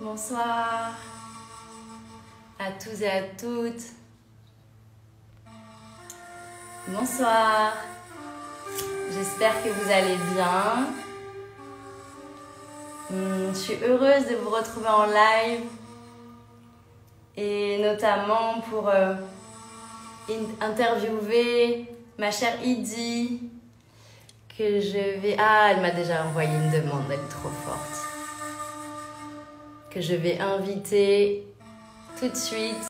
Bonsoir à tous et à toutes. Bonsoir. J'espère que vous allez bien. Je suis heureuse de vous retrouver en live et notamment pour interviewer ma chère Idi que je vais... Ah, elle m'a déjà envoyé une demande, elle est trop forte. Que je vais inviter tout de suite.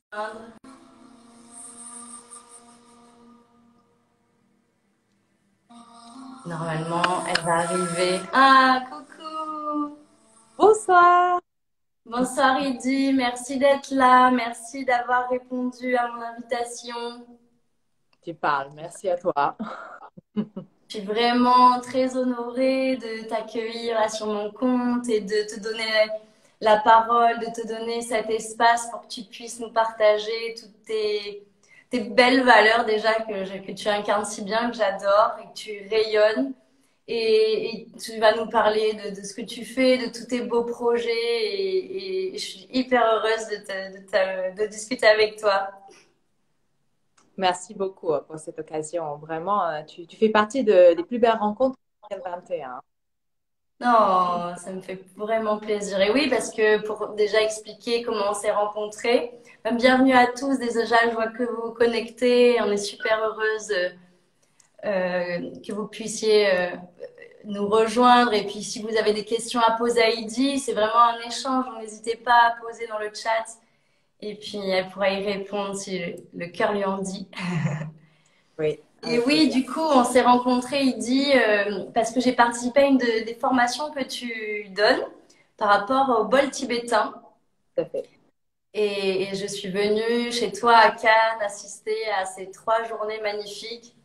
Normalement, elle va arriver. Ah, coucou! Bonsoir. Bonsoir Idi, merci d'être là, merci d'avoir répondu à mon invitation. Tu parles, merci à toi. Je suis vraiment très honorée de t'accueillir là sur mon compte et de te donner la parole, de te donner cet espace pour que tu puisses nous partager toutes tes belles valeurs déjà que tu incarnes si bien, que j'adore et que tu rayonnes. Et tu vas nous parler de ce que tu fais, de tous tes beaux projets et je suis hyper heureuse de discuter avec toi. Merci beaucoup pour cette occasion. Vraiment, tu fais partie des plus belles rencontres de 2021. Non, ça me fait vraiment plaisir. Et oui, parce que pour déjà expliquer comment on s'est rencontrés, bienvenue à tous. Déjà, je vois que vous vous connectez. On est super heureuse que vous puissiez nous rejoindre. Et puis, si vous avez des questions à poser à Idy, c'est vraiment un échange. N'hésitez pas à poser dans le chat. Et puis, elle pourra y répondre si le cœur lui en dit. Oui, Et avec oui, plaisir. du coup, on s'est rencontrés, il dit, parce que j'ai participé à une des formations que tu donnes par rapport au bol tibétain. Tout à fait. Et je suis venue chez toi à Cannes assister à ces 3 journées magnifiques.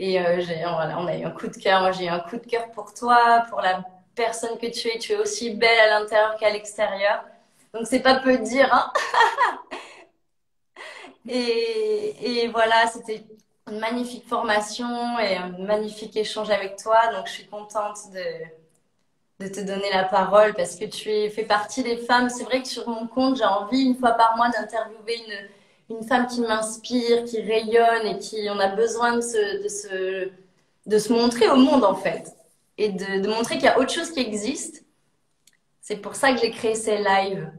Et voilà, on a eu un coup de cœur. Moi, j'ai eu un coup de cœur pour toi, pour la personne que tu es. Tu es aussi belle à l'intérieur qu'à l'extérieur. Donc, c'est pas peu dire, hein. Et voilà, c'était une magnifique formation et un magnifique échange avec toi. Donc, je suis contente de te donner la parole parce que fais partie des femmes. C'est vrai que sur mon compte, j'ai envie une fois par mois d'interviewer une femme qui m'inspire, qui rayonne et qui on a besoin de se montrer au monde en fait. Et de montrer qu'il y a autre chose qui existe. C'est pour ça que j'ai créé ces lives.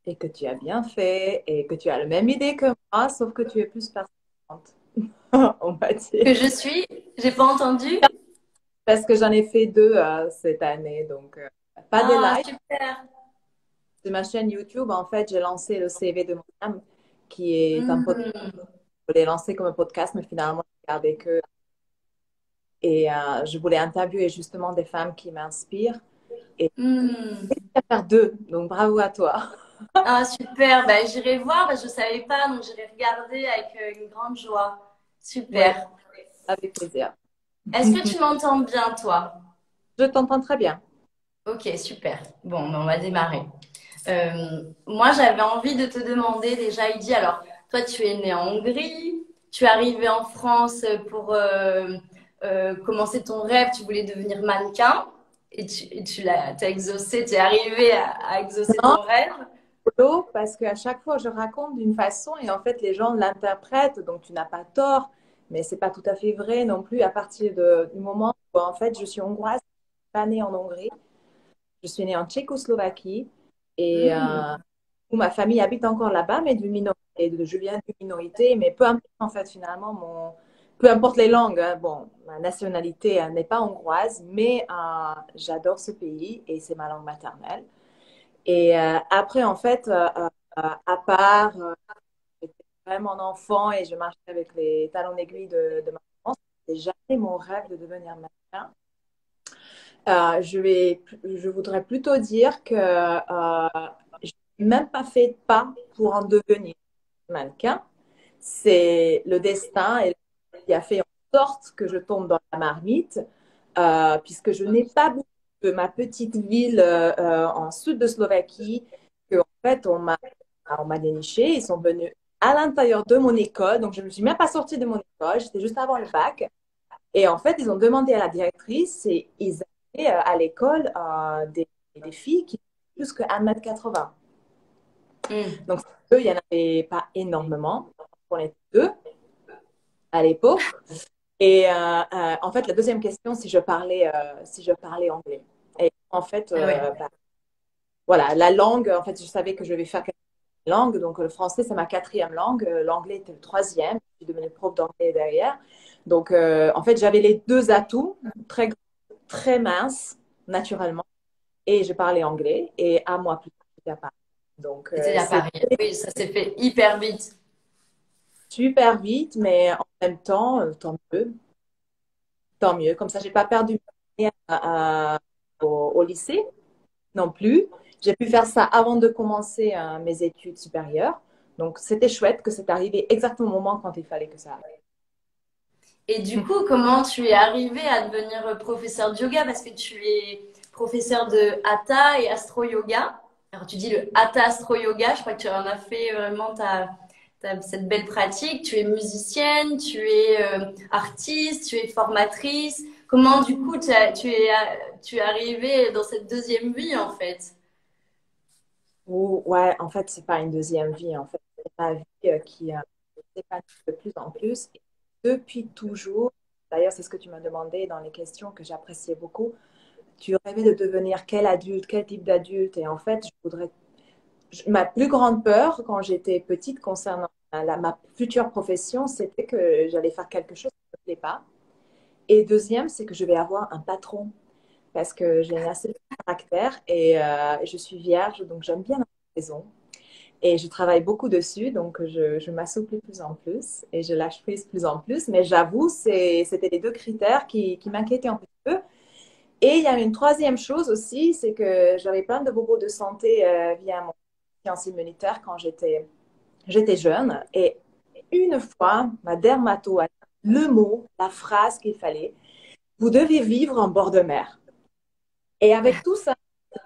Et que tu as bien fait et que tu as la même idée que moi, sauf que tu es plus persévérante, on va dire. Que je suis, j'ai pas entendu. Parce que j'en ai fait deux cette année, donc pas des Ah, lives. super. De ma chaîne YouTube, en fait, j'ai lancé le CV de mon âme, qui est un podcast. Hmm. Je l'ai lancé comme un podcast, mais finalement, j'ai gardé que et je voulais interviewer justement des femmes qui m'inspirent et Hmm. faire deux. Donc bravo à toi. Ah, super. Ben, j'irai voir. Ben, je savais pas, donc j'irai regarder avec une grande joie. Oui, Super. avec plaisir. Est-ce que tu m'entends bien, toi? Je t'entends très bien. Ok, super. Bon, ben, on va démarrer. Moi, j'avais envie de te demander déjà, Heidi, alors, toi, tu es née en Hongrie, tu es arrivée en France pour commencer ton rêve, tu voulais devenir mannequin et tu t'as exaucé, tu es arrivée à exaucer Non, ton rêve. Polo, parce qu'à chaque fois, je raconte d'une façon et en fait, les gens l'interprètent, donc tu n'as pas tort, mais c'est pas tout à fait vrai non plus à partir du moment où en fait, je suis hongroise, je suis pas née en Hongrie, je suis née en Tchécoslovaquie et Hmm. où ma famille habite encore là-bas, mais d'une minorité. Je viens d'une minorité, mais peu importe en fait finalement peu importe les langues. Hein, bon, ma nationalité n'est pas hongroise, mais j'adore ce pays et c'est ma langue maternelle. Et après en fait, à part, j'étais vraiment enfant et je marchais avec les talons aiguilles de ma maman. C'était jamais mon rêve de devenir mannequin. Je voudrais plutôt dire que je n'ai même pas fait de pas pour en devenir mannequin. C'est le destin qui a fait en sorte que je tombe dans la marmite, puisque je n'ai pas bougé de ma petite ville en sud de Slovaquie, que en fait on m'a déniché. Ils sont venus à l'intérieur de mon école, donc je ne me suis même pas sortie de mon école, j'étais juste avant le bac. Et en fait, ils ont demandé à la directrice et ils avaient à l'école des filles qui font plus que 1,80 m. Mm. Donc, eux, il n'y en avait pas énormément. On était deux à l'époque. Et en fait, la deuxième question, si je parlais anglais. Et en fait, Ah ouais. voilà, la langue, en fait, je savais que je vais faire quelque langue. Donc, le français, c'est ma quatrième langue. L'anglais était le troisième. Je suis devenue prof d'anglais derrière. Donc, en fait, j'avais les deux atouts, très, très minces, naturellement. Et je parlais anglais. Et un mois plus tard, j'étais à Paris. Donc, C'était à c'est Paris. Oui, ça s'est fait hyper vite. super vite, mais en même temps, tant mieux. Tant mieux. Comme ça, j'ai pas perdu au lycée non plus. J'ai pu faire ça avant de commencer mes études supérieures. Donc, c'était chouette que c'est arrivé exactement au moment quand il fallait que ça arrive. Et du coup, comment tu es arrivé à devenir professeur de yoga? Parce que tu es professeur de Hatha et Astro Yoga. Alors, tu dis le Hatha Astro Yoga. Je crois que tu en as fait vraiment cette belle pratique. Tu es musicienne, tu es artiste, tu es formatrice. Comment, du coup, tu es arrivée dans cette deuxième vie, en fait? Ouais, en fait, c'est pas une deuxième vie. En fait, c'est ma vie qui s'épanouit de plus en plus. Et depuis toujours, d'ailleurs, c'est ce que tu m'as demandé dans les questions que j'appréciais beaucoup. Tu rêvais de devenir quel adulte, quel type d'adulte? Et en fait, ma plus grande peur quand j'étais petite concernant ma future profession, c'était que j'allais faire quelque chose qui ne me plaît pas. Et deuxième, c'est que je vais avoir un patron parce que j'ai un assez fort caractère et je suis vierge, donc j'aime bien la maison. Et je travaille beaucoup dessus, donc je m'assouplis de plus en plus et je lâche prise de plus en plus. Mais j'avoue, c'était les deux critères qui m'inquiétaient un petit peu. Et il y a une troisième chose aussi, c'est que j'avais plein de bobos de santé via mon sciences immunitaire quand j'étais jeune. Et une fois, ma dermato a dit le mot, la phrase qu'il fallait, vous devez vivre en bord de mer. Et avec tout ça,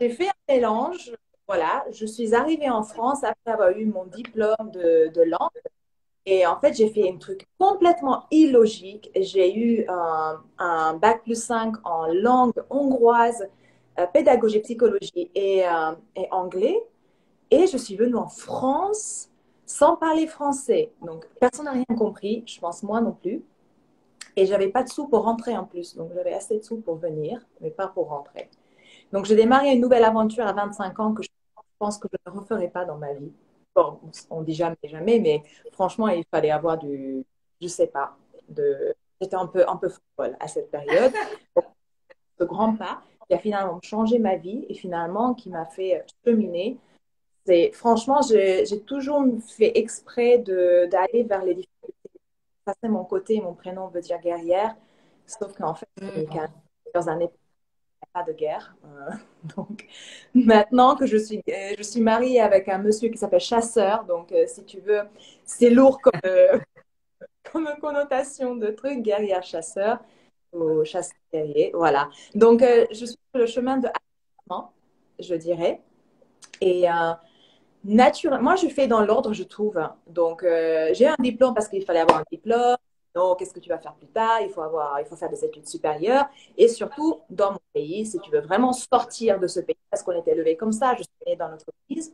j'ai fait un mélange. Voilà, je suis arrivée en France après avoir eu mon diplôme de langue. Et en fait, j'ai fait un truc complètement illogique. J'ai eu un bac plus 5 en langue hongroise, pédagogie, psychologie et anglais. Et je suis venue en France sans parler français. Donc, personne n'a rien compris. Je pense moi non plus. Et j'avais pas de sous pour rentrer en plus. Donc, j'avais assez de sous pour venir, mais pas pour rentrer. Donc, j'ai démarré une nouvelle aventure à 25 ans que je pense que je ne referai pas dans ma vie. Bon, on dit jamais, jamais, mais franchement, il fallait avoir je sais pas, j'étais un peu folle à cette période. Donc, ce grand pas qui a finalement changé ma vie et finalement qui m'a fait cheminer. Franchement, j'ai toujours fait exprès d'aller vers les difficultés. Ça, c'est mon côté, mon prénom veut dire guerrière, sauf qu'en fait, il y a Mm. plusieurs années, pas de guerre. Donc, maintenant que je suis mariée avec un monsieur qui s'appelle Chasseur, donc si tu veux, c'est lourd comme, comme connotation de truc, guerrière-chasseur ou chasseur-guerrier, voilà. Donc, je suis sur le chemin de avancement, je dirais. Et naturellement, moi, je fais dans l'ordre, je trouve. Donc, j'ai un diplôme parce qu'il fallait avoir un diplôme. Donc, qu'est-ce que tu vas faire plus tard? Il faut faire des études supérieures. Et surtout, dans mon pays, si tu veux vraiment sortir de ce pays, parce qu'on était élevé comme ça, je suis née dans notre pays,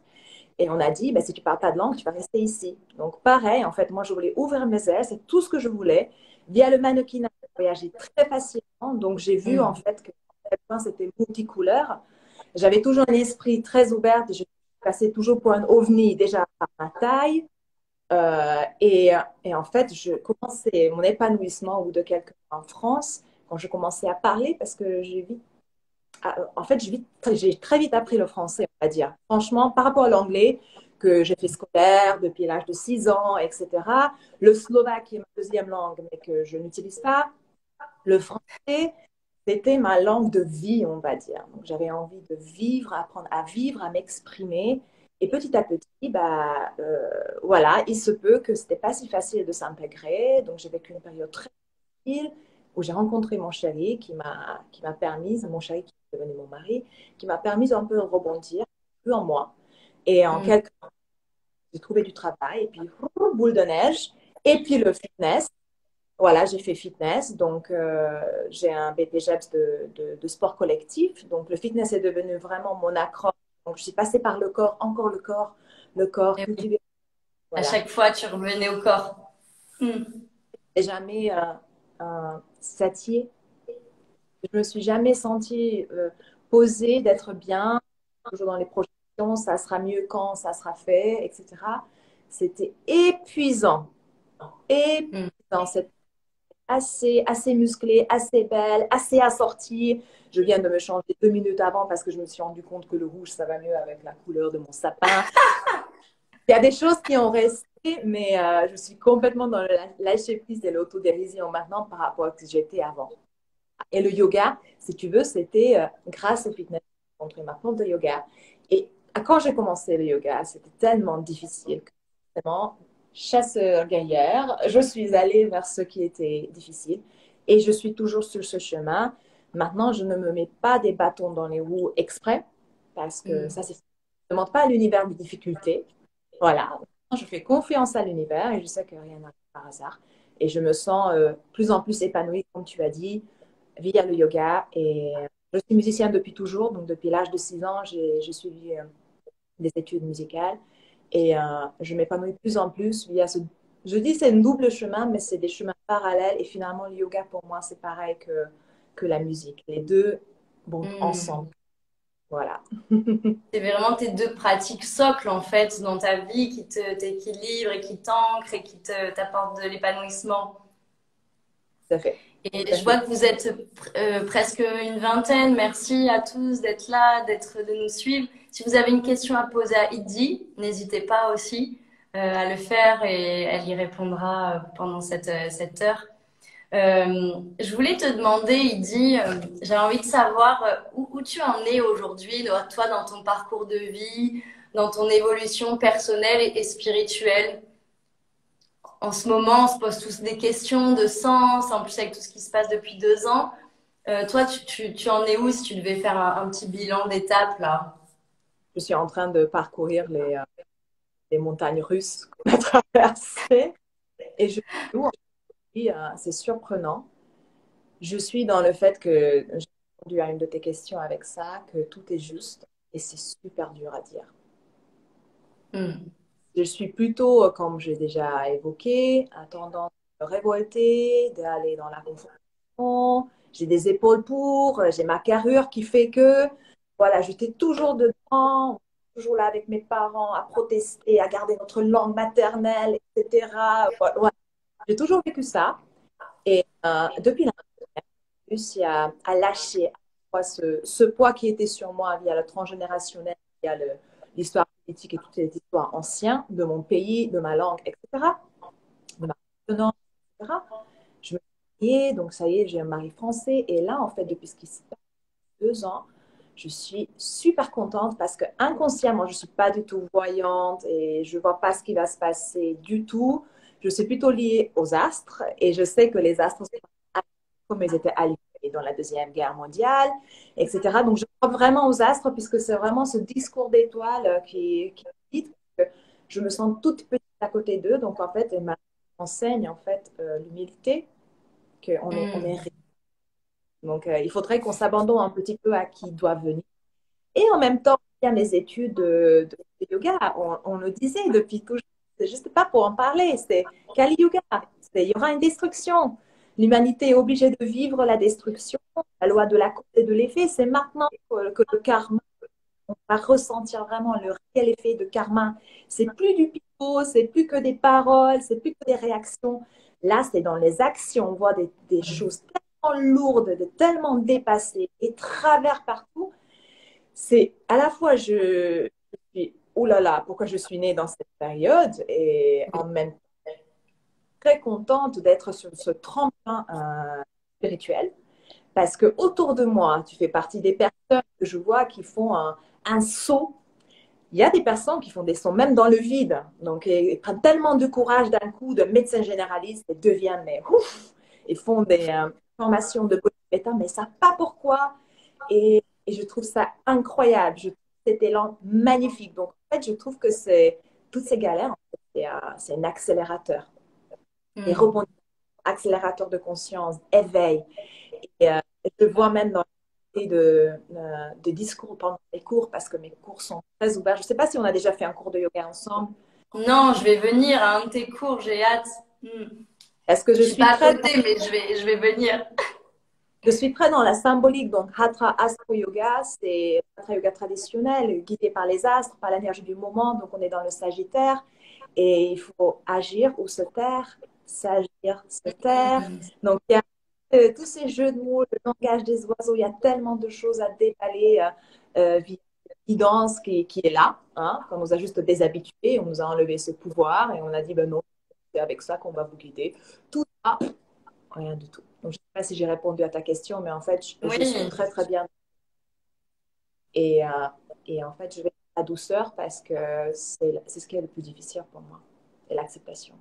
et on a dit, bah, si tu parles pas de langue, tu vas rester ici. Donc, pareil, en fait, moi, je voulais ouvrir mes ailes, c'est tout ce que je voulais. Via le mannequinat, j'ai voyagé très facilement. Donc, j'ai vu, en Mm. fait, que c'était multicouleur. J'avais toujours un esprit très ouvert. Je passais toujours pour un ovni, déjà par ma taille. Et en fait, je commençais mon épanouissement au bout de quelques mois en France, quand je commençais à parler, parce que en fait, j'ai très vite appris le français, on va dire. Franchement, par rapport à l'anglais, que j'ai fait scolaire depuis l'âge de 6 ans, etc. Le slovaque, qui est ma deuxième langue, mais que je n'utilise pas. Le français, c'était ma langue de vie, on va dire. Donc, j'avais envie de vivre, apprendre à vivre, à m'exprimer. Et petit à petit, bah, voilà, il se peut que c'était pas si facile de s'intégrer. Donc, j'ai vécu une période très difficile où j'ai rencontré mon chéri qui m'a permis, mon chéri qui est devenu mon mari, qui m'a permis un peu de rebondir, plus en moi. Et en Mm. quelques temps, j'ai trouvé du travail, et puis boule de neige, et puis le fitness. voilà, j'ai fait fitness. Donc, j'ai un BPJEPS de sport collectif. Donc, le fitness est devenu vraiment mon accroche. Donc, je suis passée par le corps, encore le corps, Et oui, cultiver. à Voilà. chaque fois, tu revenais au corps. Hmm. Et jamais satiée. Je me suis jamais sentie posée, d'être bien, toujours dans les projections, ça sera mieux quand ça sera fait, etc. C'était épuisant, Hmm. épuisant. C'était assez musclé, assez belle, assez assortie. Je viens de me changer 2 minutes avant parce que je me suis rendu compte que le rouge, ça va mieux avec la couleur de mon sapin. Il y a des choses qui ont resté, mais je suis complètement dans le lâcher prise et l'autodérision maintenant par rapport à ce que j'étais avant. Et le yoga, si tu veux, c'était grâce au fitness que j'ai rencontré ma prof de yoga. Et quand j'ai commencé le yoga, c'était tellement difficile que vraiment, chasseur guerrière, je suis allée vers ce qui était difficile. Et je suis toujours sur ce chemin. Maintenant, je ne me mets pas des bâtons dans les roues exprès, parce que Hmm. ça, c'est... Je ne demande pas à l'univers de difficulté. Voilà. Je fais confiance à l'univers et je sais que rien n'arrive par hasard. Et je me sens plus en plus épanouie, comme tu as dit, via le yoga. Et je suis musicienne depuis toujours, donc depuis l'âge de 6 ans, j'ai suivi des études musicales et je m'épanouis de plus en plus via ce... Je dis c'est un double chemin, mais c'est des chemins parallèles et finalement le yoga pour moi c'est pareil que la musique. Les deux vont Hmm. ensemble. Voilà. C'est vraiment tes deux pratiques socles en fait dans ta vie qui t'équilibrent et qui t'ancrent et qui t'apportent de l'épanouissement. Tout à fait. Et Tout à je vois fait. que vous êtes presque une vingtaine. Merci à tous d'être là, de nous suivre. Si vous avez une question à poser à Iddi, n'hésitez pas aussi à le faire et elle y répondra pendant cette heure. Je voulais te demander, Iddi, j'ai envie de savoir où tu en es aujourd'hui, toi, dans ton parcours de vie, dans ton évolution personnelle et spirituelle. En ce moment, on se pose tous des questions de sens, en plus avec tout ce qui se passe depuis 2 ans. Toi, tu en es où si tu devais faire un petit bilan d'étape là? Je suis en train de parcourir les montagnes russes qu'on a traversées et je suis où c'est surprenant. Je suis dans le fait que j'ai répondu à une de tes questions avec ça, que tout est juste et c'est super dur à dire. Hmm. Je suis plutôt, comme j'ai déjà évoqué, à tendance à me révolter, d'aller dans la confrontation. J'ai des épaules pour, j'ai ma carrure qui fait que, voilà, j'étais toujours dedans, toujours là avec mes parents, à protester, à garder notre langue maternelle, etc. Voilà. J'ai toujours vécu ça. Et depuis la j'ai réussi à lâcher ce poids qui était sur moi via le transgénérationnel, via l'histoire politique et toutes ces histoires anciennes de mon pays, de ma langue, etc., de ma appartenance, etc. Je me suis mariée, donc ça y est, j'ai un mari français. Et là, en fait, depuis ce qui se passe 2 ans, je suis super contente parce que inconsciemment, je ne suis pas du tout voyante et je ne vois pas ce qui va se passer du tout. Je suis plutôt liée aux astres et je sais que les astres sont comme ils étaient alignés dans la Deuxième Guerre mondiale, etc. Donc, je crois vraiment aux astres puisque c'est vraiment ce discours d'étoiles qui dit que je me sens toute petite à côté d'eux. Donc, en fait, elle m'enseigne en fait l'humilité, on est Hmm. rien. Donc, il faudrait qu'on s'abandonne un petit peu à qui doit venir. Et en même temps, il y a mes études de yoga. On le disait depuis toujours. C'est juste pas pour en parler. C'est Kali Yuga. Il y aura une destruction. L'humanité est obligée de vivre la destruction. La loi de la cause et de l'effet. C'est maintenant que le karma, on va ressentir vraiment le réel effet de karma. C'est plus du pipeau, c'est plus que des paroles, c'est plus que des réactions. Là, c'est dans les actions. On voit des choses tellement lourdes, tellement dépassées et travers partout. C'est à la fois, je suis, oh là là, pourquoi je suis née dans cette période et en même temps très contente d'être sur ce tremplin spirituel parce que autour de moi, tu fais partie des personnes que je vois qui font un saut. Il y a des personnes qui font des sauts même dans le vide. Donc, ils prennent tellement de courage d'un coup de médecin généraliste et deviennent, mais ouf, ils font des formations de bêta, mais ça pas pourquoi. Et je trouve ça incroyable. Je trouve cet élan magnifique. Donc, en fait, je trouve que c'est toutes ces galères, en fait, c'est un accélérateur. Et Hmm. rebondir. accélérateur de conscience, éveil. Et je le vois même dans les de discours pendant les cours parce que mes cours sont très ouverts. Je ne sais pas si on a déjà fait un cours de yoga ensemble. Non, je vais venir à un de tes cours, j'ai hâte. Est-ce que Je suis pas à côté, mais je vais venir. je suis très dans la symbolique, donc Hatha Astro Yoga, c'est Hatha Yoga traditionnel, guidé par les astres, par l'énergie du moment, donc on est dans le Sagittaire, et il faut agir ou se taire, s'agir, se taire. Donc il y a tous ces jeux de mots, le langage des oiseaux, il y a tellement de choses à déballer via guidance qui est là, hein, qu'on nous a juste déshabitués, on nous a enlevé ce pouvoir, et on a dit, ben non, c'est avec ça qu'on va vous guider. Tout ça, rien du tout. Donc, je ne sais pas si j'ai répondu à ta question, mais en fait, je suis Oui, très, très bien. Et, euh, et en fait, je vais à la douceur parce que c'est ce qui est le plus difficile pour moi, et l'acceptation.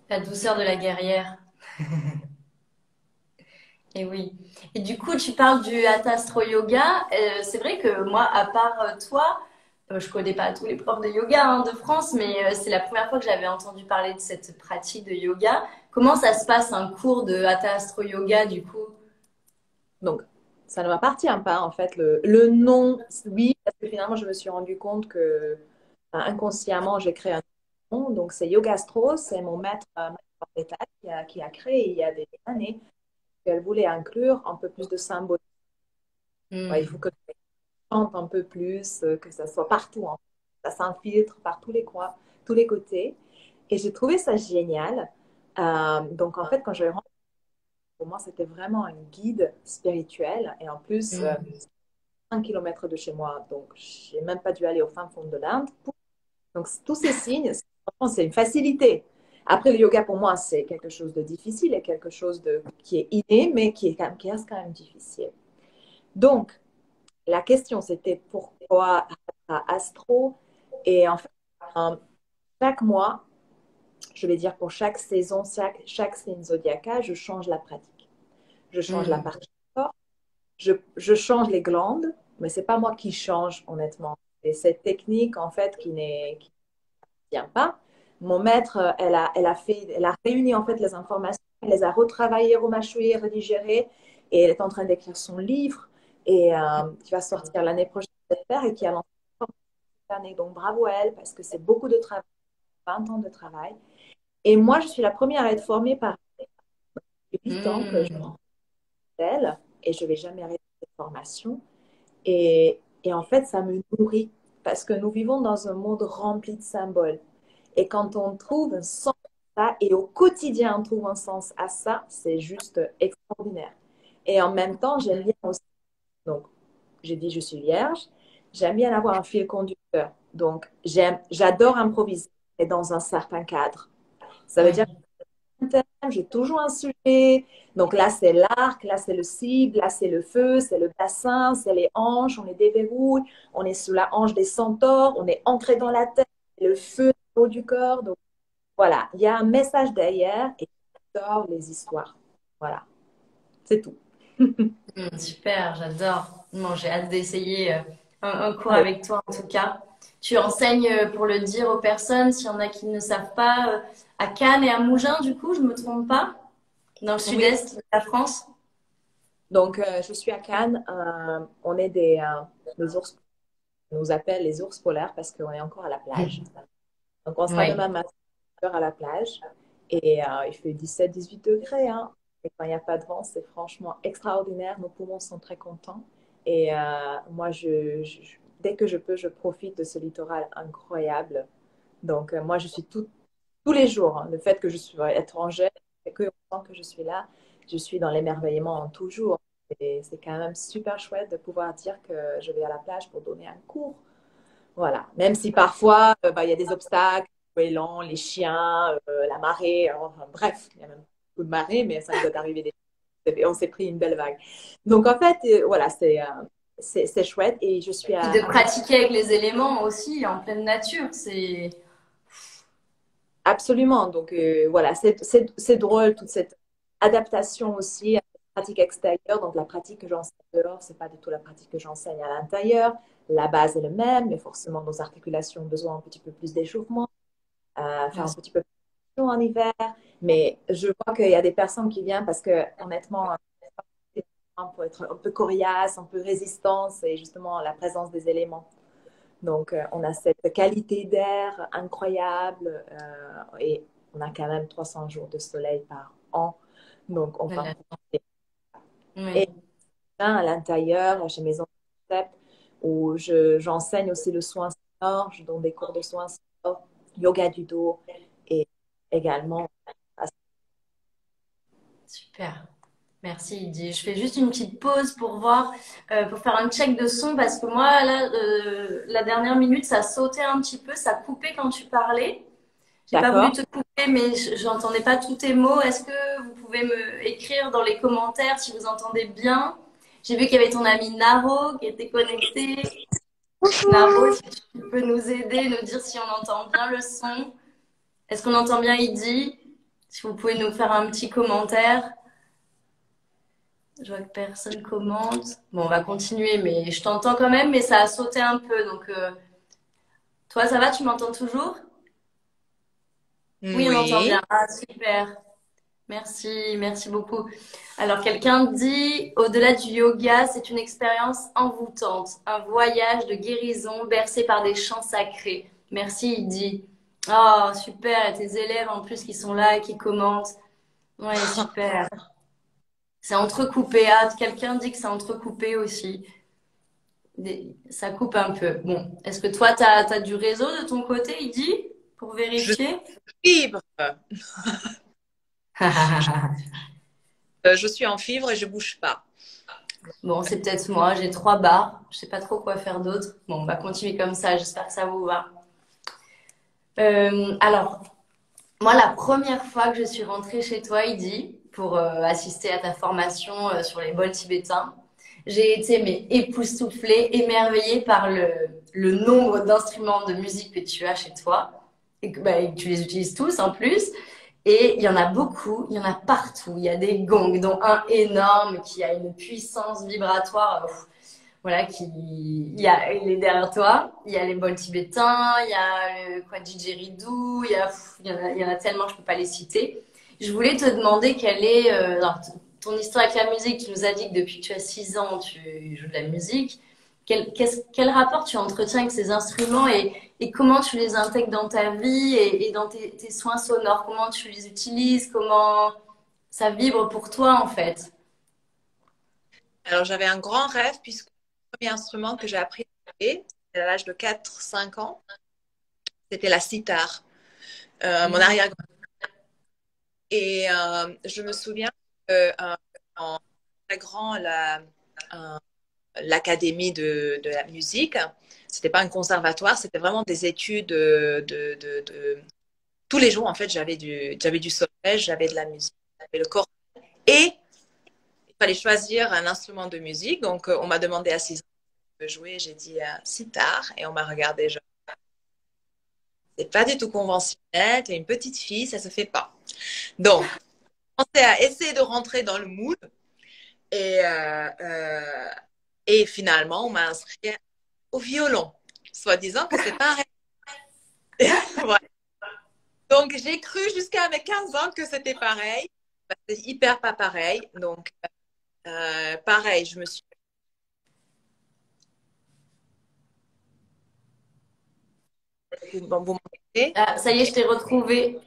la douceur de la guerrière. Et oui. Et du coup, tu parles du Hatha Astro Yoga. C'est vrai que moi, à part toi, je connais pas tous les profs de yoga hein, de France, mais c'est la première fois que j'avais entendu parler de cette pratique de yoga. Comment ça se passe un cours de Hatha Astro Yoga du coup? Donc, ça ne m'appartient pas, en fait. Le nom, oui, parce que finalement, je me suis rendu compte que inconsciemment, j'ai créé un nom. Donc, c'est Yogastro, c'est mon maître, maître d'état qui a créé il y a des années. Elle voulait inclure un peu plus de symboles. Ouais, il faut que je chante un peu plus, que ça soit partout, hein. Ça s'infiltre par tous les coins, tous les côtés. Et j'ai trouvé ça génial. Donc, en fait, quand je rentré, pour moi, c'était vraiment un guide spirituel. Et en plus, Mm. 1 kilomètre de chez moi. Donc, j'ai même pas dû aller au fin fond de l'Inde. Donc, tous ces signes, franchement, c'est une facilité. Après, le yoga, pour moi, c'est quelque chose de difficile et quelque chose qui est inné, mais qui reste quand même difficile. Donc, la question, c'était pourquoi Astro? Et en fait, euh, chaque mois, je vais dire pour chaque saison, chaque signe zodiacal, je change la pratique. Je change la Mm. partie corps, je change les glandes, mais c'est pas moi qui change, honnêtement. C'est cette technique, en fait, qui ne vient pas. Mon maître, elle a réuni, en fait, les informations, elle les a retravaillées, remâchouillées, redigérées, et elle est en train d'écrire son livre, et qui va sortir l'année prochaine, j'espère, et qui a lancé cette année. Donc, bravo à elle, parce que c'est beaucoup de travail, 20 ans de travail. Et moi, je suis la première à être formée par 8 ans que je Mm. elle et je ne vais jamais arrêter cette formation. Et en fait, ça me nourrit parce que nous vivons dans un monde rempli de symboles. Et quand on trouve un sens à ça, et au quotidien on trouve un sens à ça, c'est juste extraordinaire. Et en même temps, j'aime bien aussi, donc j'ai dit je suis vierge, j'aime bien avoir un fil conducteur. Donc j'adore improviser et dans un certain cadre. Ça veut dire Oui. j'ai toujours un sujet. Donc là, c'est l'arc, là, c'est le cible, là, c'est le feu, c'est le bassin, c'est les hanches, on les déverrouille, on est sous la hanche des centaures, on est ancré dans la tête, le feu au haut du corps. Donc voilà, il y a un message derrière et j'adore les histoires. Voilà, c'est tout. Super, j'adore. Bon, j'ai hâte d'essayer un cours Oui. avec toi en tout cas. Tu enseignes pour le dire aux personnes, s'il y en a qui ne savent pas, à Cannes et à Mougins, du coup, je me trompe pas, dans le Oui. sud-est de la France. Donc je suis à Cannes. On est des ours, on nous appelle les ours polaires parce qu'on est encore à la plage. Donc on sera Oui. demain matin à la plage. Et il fait 17-18 degrés, hein. Et quand il n'y a pas de vent, c'est franchement extraordinaire. Nos poumons sont très contents. Et moi, dès que je peux, je profite de ce littoral incroyable. Donc, moi, je suis tous les jours, hein. Le fait que je suis étrangère, et que temps que je suis là, je suis dans l'émerveillement en toujours. Et c'est quand même super chouette de pouvoir dire que je vais à la plage pour donner un cours. Voilà. Même si parfois, bah, il y a des obstacles, l'élan, les chiens, la marée, enfin, bref, il y a même beaucoup de marée, mais ça nous est arrivé on s'est pris une belle vague. Donc, en fait, voilà, c'est chouette. Et je suis Puis de à côté. pratiquer avec les éléments aussi, en pleine nature. C'est. Absolument. Donc, voilà, c'est drôle, toute cette adaptation aussi à la pratique extérieure. Donc, la pratique que j'enseigne dehors, c'est pas du tout la pratique que j'enseigne à l'intérieur. La base est le même, mais forcément, nos articulations ont besoin un petit peu plus d'échauffement, faire Bien un sûr. petit peu. en hiver. Mais je vois qu'il y a des personnes qui viennent parce que, honnêtement, pour être un peu coriace, un peu résistant, c'est justement la présence des éléments. Donc, on a cette qualité d'air incroyable et on a quand même 300 jours de soleil par an. Donc, on va en Voilà. profiter. Et Oui. à l'intérieur, chez Maison Concept, où j'enseigne aussi le soin sonore, je donne des cours de soins sonore, yoga du dos et également. Super. Merci, Lydie. Je fais juste une petite pause pour voir, pour faire un check de son parce que moi, là, la dernière minute, ça sautait un petit peu, ça coupait quand tu parlais. J'ai pas voulu D'accord? te couper, mais j'entendais pas tous tes mots. Est-ce que vous pouvez me écrire dans les commentaires si vous entendez bien? J'ai vu qu'il y avait ton ami Naro qui était connecté. Naro, si tu peux nous aider, nous dire si on entend bien le son. Est-ce qu'on entend bien Lydie? Si vous pouvez nous faire un petit commentaire. Je vois que personne commente. Bon, on va continuer, mais je t'entends quand même, mais ça a sauté un peu. Donc, toi, ça va? Tu m'entends toujours? Oui, on entend bien. Oui. Ah, super. Merci, merci beaucoup. Alors, quelqu'un dit, au-delà du yoga, c'est une expérience envoûtante, un voyage de guérison bercé par des chants sacrés. Merci, il dit. Oh, super. Et tes élèves en plus qui sont là et qui commentent. Ouais, super. C'est entrecoupé. Ah, quelqu'un dit que c'est entrecoupé aussi. Ça coupe un peu. Bon, est-ce que toi, tu as, du réseau de ton côté, il dit, pour Je suis vérifier? fibre. Je suis en fibre et je bouge pas. Bon, c'est peut-être moi, j'ai 3 barres, je sais pas trop quoi faire d'autre. Bon, on va continuer comme ça, j'espère que ça vous va. Alors, moi, la première fois que je suis rentrée chez toi, Idi, pour assister à ta formation sur les bols tibétains, j'ai été mais époustouflée, émerveillée par le nombre d'instruments de musique que tu as chez toi et que, bah, et que tu les utilises tous en plus. Et il y en a beaucoup, il y en a partout. Il y a des gongs, dont un énorme qui a une puissance vibratoire. Voilà, il est derrière toi. Il y a les bols tibétains, il y a le quoi, didgeridoo, il y en a tellement, je peux pas les citer. Je voulais te demander quelle est alors, ton histoire avec la musique. Tu nous as dit que depuis que tu as 6 ans, tu joues de la musique. Quel rapport tu entretiens avec ces instruments et comment tu les intègres dans ta vie et dans tes soins sonores? Comment tu les utilises? Comment ça vibre pour toi en fait? Alors, j'avais un grand rêve puisque le premier instrument que j'ai appris à jouer, c'était à l'âge de 4 5 ans, c'était la sitar. Mon Mhm. arrière-grand. Et je me souviens en intégrant l'académie de la musique, c'était pas un conservatoire, c'était vraiment des études tous les jours. En fait, j'avais du solfège, j'avais de la musique, j'avais le corps. Et il fallait choisir un instrument de musique. Donc, on m'a demandé à 6 ans de jouer. J'ai dit sitar. Et on m'a regardé. C'est pas du tout conventionnel. Tu es une petite fille, ça se fait pas. Donc, on commencé à essayer de rentrer dans le moule. Et, et finalement, on m'a inscrit au violon, soi-disant que c'est pareil. Voilà. Donc, j'ai cru jusqu'à mes 15 ans que c'était pareil. C'est hyper pas pareil. Donc, pareil, je me suis. Vous m'entendez? Ah, ça y est, Ok. je t'ai retrouvé.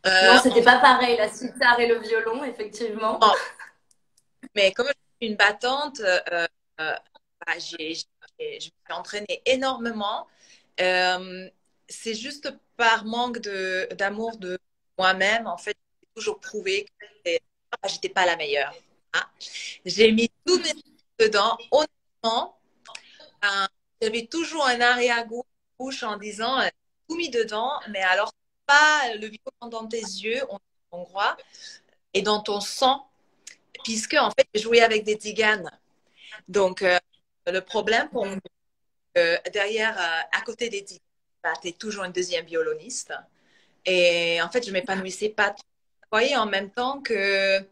Non, En c'était pas pareil, la sitar et le violon, effectivement. fait, mais comme je suis une battante, bah, je me suis entraînée énormément. Euh, c'est juste par manque d'amour de moi-même. En fait, j'ai toujours prouvé que j'étais pas la meilleure. Hein. J'ai mis tout mes dedans. Honnêtement, euh, j'avais toujours un arrière-gauche en disant tout mis dedans, mais alors pas le violon dans tes yeux, on croit, et dans ton sang, puisque en fait, j'ai joué avec des tiganes. Donc, le problème pour moi, Mm. derrière, à côté des tiganes, bah, tu es toujours un deuxième violoniste. Et en fait, je m'épanouissais pas trop. Vous voyez, en même temps que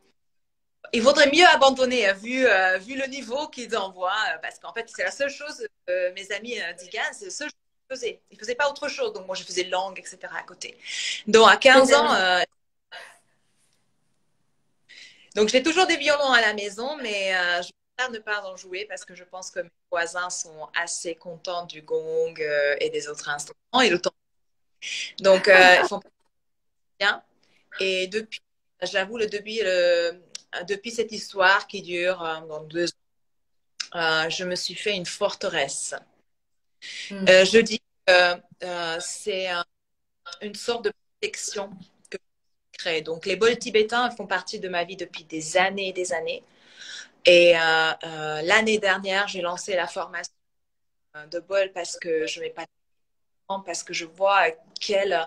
il vaudrait mieux abandonner, vu le niveau qu'ils envoient, parce qu'en fait, c'est la seule chose, mes amis Digan, c'est la seule chose faisait. Il faisait pas autre chose. Donc moi, je faisais langue, etc. à côté. Donc à 15 ans, donc j'ai toujours des violons à la maison, mais je préfère ne pas en jouer parce que je pense que mes voisins sont assez contents du gong et des autres instruments et le temps. Donc ils font bien. Et depuis, j'avoue, depuis cette histoire qui dure dans 2 ans, je me suis fait une forteresse. Je dis que c'est une sorte de protection que je crée. Donc, les bols tibétains font partie de ma vie depuis des années et des années. Et l'année dernière, j'ai lancé la formation de bol parce que je mets pas de temps, parce que je vois quelle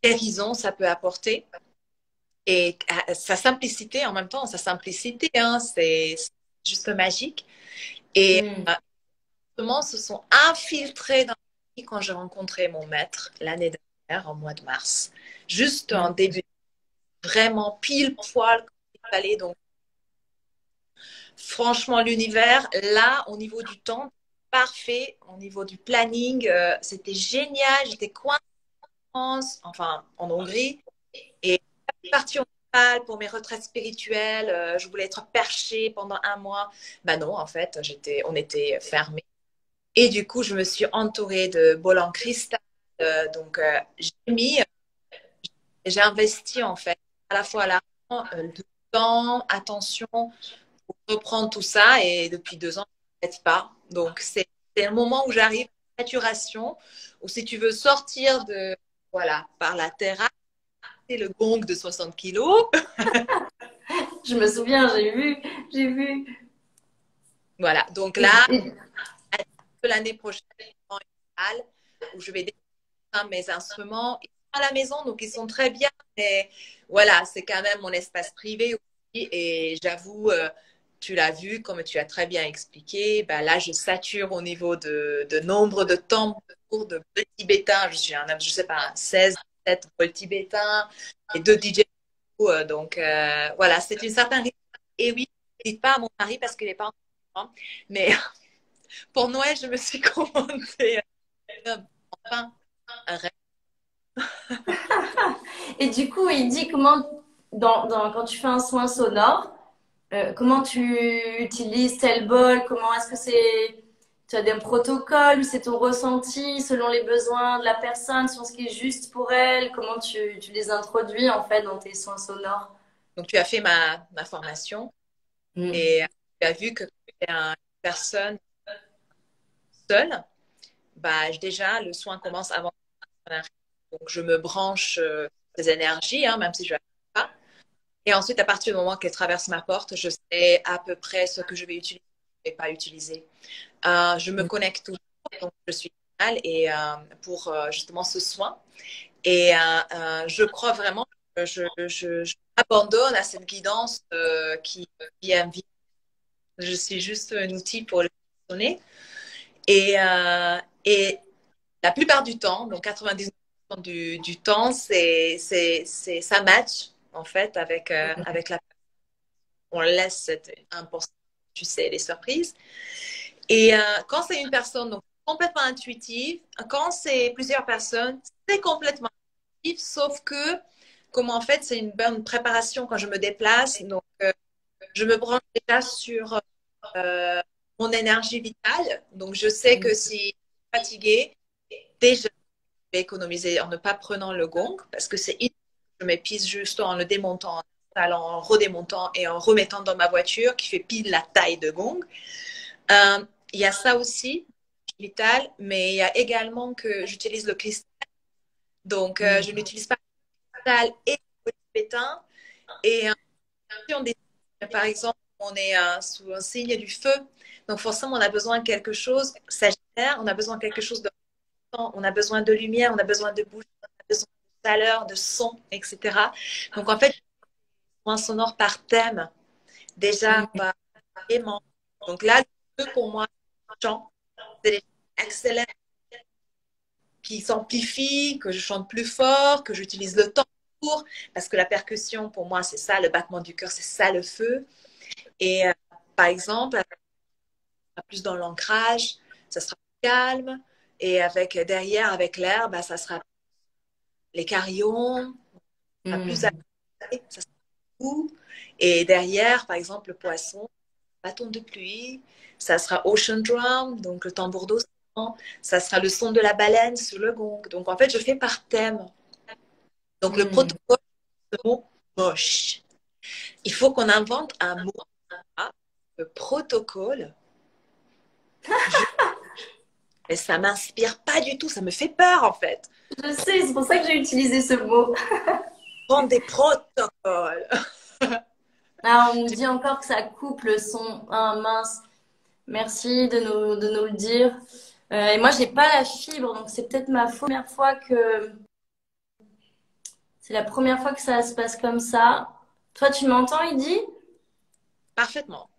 guérison ça peut apporter. Et sa simplicité, en même temps, sa simplicité, hein, c'est juste magique. Et justement, se sont infiltrés dans ma vie quand j'ai rencontré mon maître l'année dernière, en mois de mars. Juste en début, vraiment pile poil quand il fallait. Donc, franchement, l'univers, là, au niveau du temps, parfait. Au niveau du planning, c'était génial. J'étais coincée en France, enfin, en Hongrie. Et je suis partie au Népal pour mes retraites spirituelles. Je voulais être perchée pendant 1 mois. Ben non, en fait, on était fermés. Et du coup, je me suis entourée de bols en cristal. Donc, j'ai investi en fait à la fois l'argent, le temps, attention pour reprendre tout ça. Et depuis 2 ans, je ne m'arrête pas. Donc, c'est un moment où j'arrive à la saturation, où si tu veux sortir voilà, par la terrasse, c'est le gong de 60 kilos. Je me souviens, j'ai vu. Voilà, donc là, l'année prochaine, où je vais découvrir mes instruments. Ils sont à la maison, donc ils sont très bien, mais voilà, c'est quand même mon espace privé aussi. Et j'avoue, tu l'as vu, comme tu as très bien expliqué, bah là, je sature au niveau de nombre de temps de bols tibétains. Je suis je sais pas, 16, 17 bols tibétains et 2 DJ. Donc, voilà, c'est une certaine rythme. Et oui, dites pas à mon mari parce qu'il n'est pas en mais pour Noël, je me suis commandé enfin un rêve. Et du coup, il dit comment, quand tu fais un soin sonore, comment tu utilises tel bol, comment est-ce que tu as des protocoles ou c'est ton ressenti selon les besoins de la personne, selon ce qui est juste pour elle, comment tu les introduis en fait dans tes soins sonores? Donc, tu as fait ma formation et tu as vu que tu es une personne seule. Bah, déjà, le soin commence avant. Donc, je me branche des énergies, hein, même si je ne pas. Et ensuite, à partir du moment qu'elle traverse ma porte, je sais à peu près ce que je vais utiliser et pas utiliser. Je me connecte toujours, donc je suis mal et pour justement ce soin. Et je crois vraiment que je m'abandonne à cette guidance qui invite. Je suis juste un outil pour le sonner. Et la plupart du temps, donc 99% du temps, ça match en fait avec la. On laisse cette 1%, tu sais, les surprises. Et quand c'est une personne donc, complètement intuitive, quand c'est plusieurs personnes, c'est complètement intuitif, sauf que, comme en fait, c'est une bonne préparation quand je me déplace, donc je me branche déjà sur euh, mon énergie vitale. Donc, je sais que si je suis fatiguée, déjà, je vais économiser en ne pas prenant le gong, parce que c'est je m'épuise juste en le démontant, en redémontant et en remettant dans ma voiture qui fait pile la taille de gong. Il y a ça aussi, vital, mais il y a également que j'utilise le cristal. Donc, je n'utilise pas le cristal et le tibétain. Et si on décide, par exemple, on est sous un signe du feu, donc forcément, on a besoin de quelque chose, Sagittaire, on a besoin de quelque chose de on a besoin de lumière, on a besoin de bouche, on a besoin de chaleur, de son, etc. Donc, en fait, un sonore par thème, déjà par aimant. Donc là, le feu, pour moi, chant, c'est les accélère, qui s'amplifie, que je chante plus fort, que j'utilise le temps pour, parce que la percussion, pour moi, c'est ça, le battement du cœur, c'est ça le feu. Et par exemple, plus dans l'ancrage, ça sera plus calme. Et avec, derrière, avec l'air, bah, ça sera les carillons, ça sera plus Hmm. ça sera tout. Et derrière, par exemple, le poisson, bâton de pluie, ça sera Ocean Drum, donc le tambour d'océan, ça sera le son de la baleine sur le gong. Donc en fait, je fais par thème. Donc le Hmm. protocole, c'est le mot moche. Il faut qu'on invente un mot. Le protocole, je... mais ça m'inspire pas du tout, ça me fait peur en fait. Je sais, c'est pour ça que j'ai utilisé ce mot. Prendre des protocoles. Ah, on me dit encore que ça coupe le son. Ah, mince. Merci de nous le dire. Et moi, j'ai pas la fibre, donc c'est peut-être ma première fois que c'est la première fois que ça se passe comme ça. Toi, tu m'entends, Idy? Parfaitement.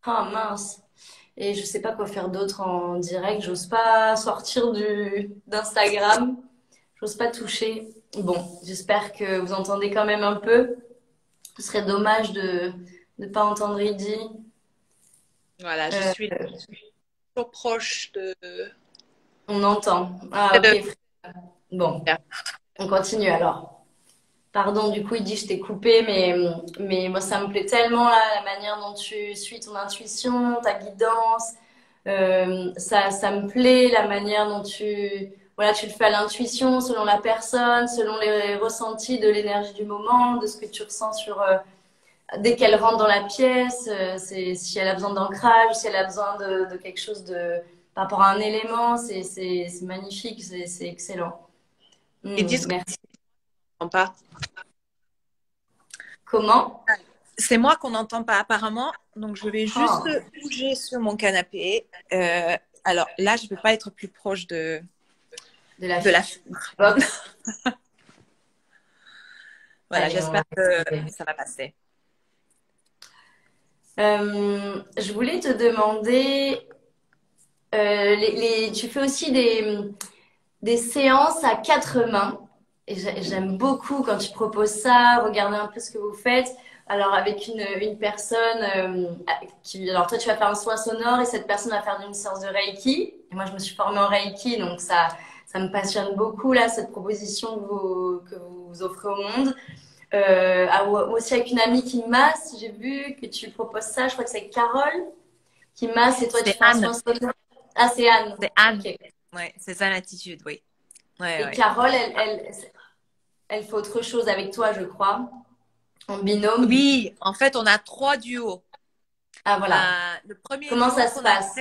Ah, mince. Et je sais pas quoi faire d'autre en direct. J'ose pas sortir d'Instagram. J'ose pas toucher. Bon, j'espère que vous entendez quand même un peu. Ce serait dommage de ne pas entendre Idy. Voilà, je Euh, suis trop proche de... on entend. Ah, ok. Bon, on continue alors. Pardon, du coup, il dit je t'ai coupé, mais moi, ça me plaît tellement là, la manière dont tu suis ton intuition, ta guidance. Ça me plaît, la manière dont voilà, tu le fais à l'intuition, selon la personne, selon les ressentis de l'énergie du moment, de ce que tu ressens dès qu'elle rentre dans la pièce, si elle a besoin d'ancrage, si elle a besoin de quelque chose par rapport à un élément, c'est magnifique, c'est excellent. Ils disent que Merci. je n'entends pas. Comment? C'est moi qu'on n'entend pas apparemment, donc je vais juste Ah, bouger sur mon canapé. Alors là, je ne peux pas être plus proche de la de la fibre. fibre. Box. Voilà, Allez, on va j'espère que essayer. ça va passer. Je voulais te demander, tu fais aussi des séances à quatre mains. Et j'aime beaucoup quand tu proposes ça, regarder un peu ce que vous faites. Alors, avec une personne alors toi, tu vas faire un soin sonore et cette personne va faire une séance de Reiki. Et moi, je me suis formée en Reiki, donc ça me passionne beaucoup, là, cette proposition que vous offrez au monde. Aussi avec une amie qui masse, j'ai vu que tu proposes ça, je crois que c'est Carole qui masse et toi, tu C'est fais un Anne. soin sonore. Ah, c'est Anne. C'est Anne. Ok. Ouais, c'est ça l'attitude, oui. Ouais, Et ouais. Carole, elle fait autre chose avec toi, je crois, en binôme. Oui, en fait, on a trois duos. Ah, voilà. Le premier Comment duo ça se qu'on a passe?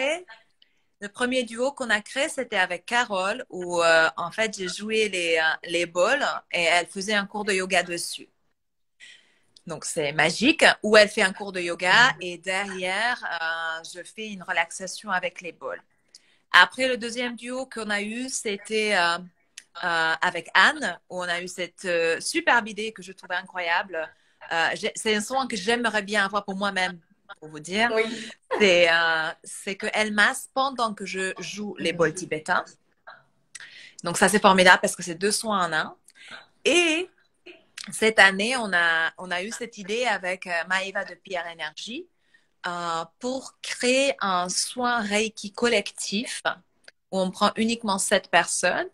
créé, c'était avec Carole, où en fait j'ai joué les bols et elle faisait un cours de yoga dessus. Donc c'est magique, où elle fait un cours de yoga et derrière je fais une relaxation avec les bols. Après le deuxième duo qu'on a eu, c'était avec Anne, où on a eu cette superbe idée que je trouvais incroyable. C'est un son que j'aimerais bien avoir pour moi-même, pour vous dire. Oui. C'est qu'elle masse pendant que je joue les bols tibétains. Donc ça, c'est formidable parce que c'est deux soins en un. Et cette année, on a eu cette idée avec Maëva de Pierre Énergie pour créer un soin Reiki collectif où on prend uniquement 7 personnes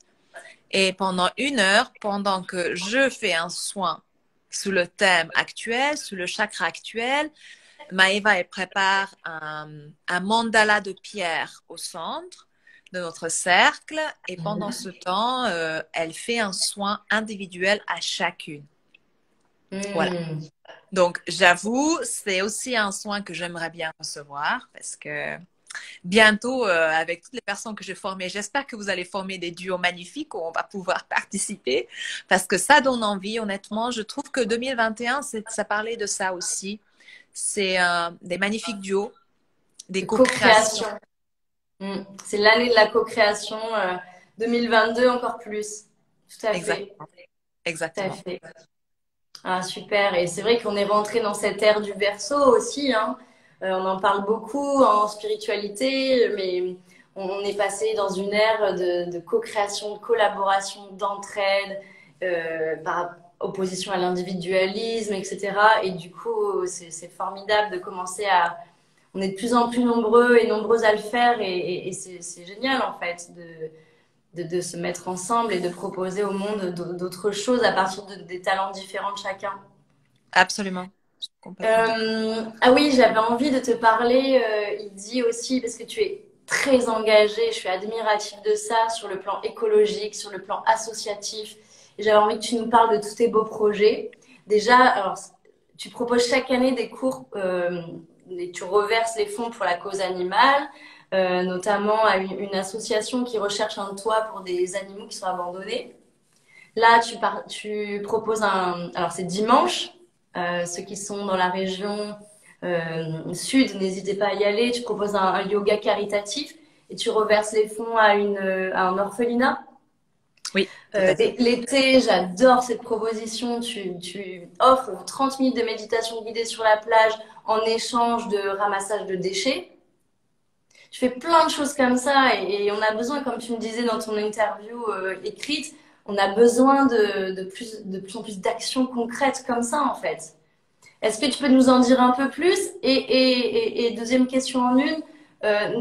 et pendant 1 heure, pendant que je fais un soin sous le thème actuel, sous le chakra actuel, Maëva, elle prépare un mandala de pierre au centre de notre cercle et pendant ce temps, elle fait un soin individuel à chacune. Voilà. Hmm. Donc, j'avoue, c'est aussi un soin que j'aimerais bien recevoir parce que bientôt, avec toutes les personnes que j'ai formées, j'espère que vous allez former des duos magnifiques où on va pouvoir participer parce que ça donne envie, honnêtement. Je trouve que 2021, ça parlait de ça aussi. C'est des magnifiques duos, des De co-créations. co-création. Hmm. C'est l'année de la co-création. 2022 encore plus. Tout à fait. Exactement. Tout à Exactement. fait. Ah, super. Et c'est vrai qu'on est rentré dans cette ère du Verseau aussi, hein. On en parle beaucoup en spiritualité, mais on est passé dans une ère de co-création, de collaboration, d'entraide, par opposition à l'individualisme, etc. Et du coup, c'est formidable de commencer on est de plus en plus nombreux et nombreuses à le faire, et c'est génial en fait de se mettre ensemble et de proposer au monde d'autres choses à partir des talents différents de chacun. Absolument. Complètement. Ah oui, j'avais envie de te parler, il dit aussi, parce que tu es très engagée, je suis admirative de ça, sur le plan écologique, sur le plan associatif. Et j'avais envie que tu nous parles de tous tes beaux projets. Déjà, alors, tu proposes chaque année des cours et tu reverses les fonds pour la cause animale, notamment à une association qui recherche un toit pour des animaux qui sont abandonnés. Là, tu proposes alors c'est dimanche. Ceux qui sont dans la région sud, n'hésitez pas à y aller. Tu proposes un yoga caritatif et tu reverses les fonds à un orphelinat. Oui. L'été, j'adore cette proposition. Tu offres 30 minutes de méditation guidée sur la plage en échange de ramassage de déchets. Tu fais plein de choses comme ça et on a besoin, comme tu me disais dans ton interview écrite, on a besoin de plus en plus d'actions concrètes comme ça en fait. Est-ce que tu peux nous en dire un peu plus? Et deuxième question en une,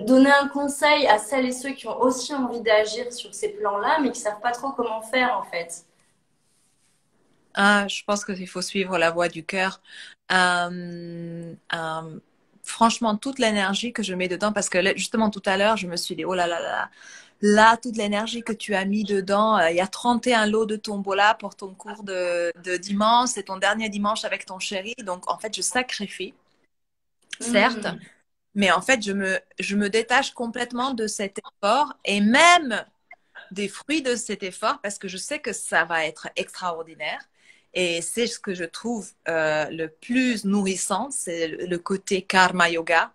donner un conseil à celles et ceux qui ont aussi envie d'agir sur ces plans-là, mais qui savent pas trop comment faire en fait. Je pense qu'il faut suivre la voie du cœur. Franchement, toute l'énergie que je mets dedans, parce que justement tout à l'heure, je me suis dit, oh là là là, là, toute l'énergie que tu as mis dedans, il y a 31 lots de tombola pour ton cours de dimanche, c'est ton dernier dimanche avec ton chéri, donc en fait, je sacrifie, certes, mais en fait, je me détache complètement de cet effort et même des fruits de cet effort parce que je sais que ça va être extraordinaire. Et c'est ce que je trouve le plus nourrissant, c'est le côté karma yoga.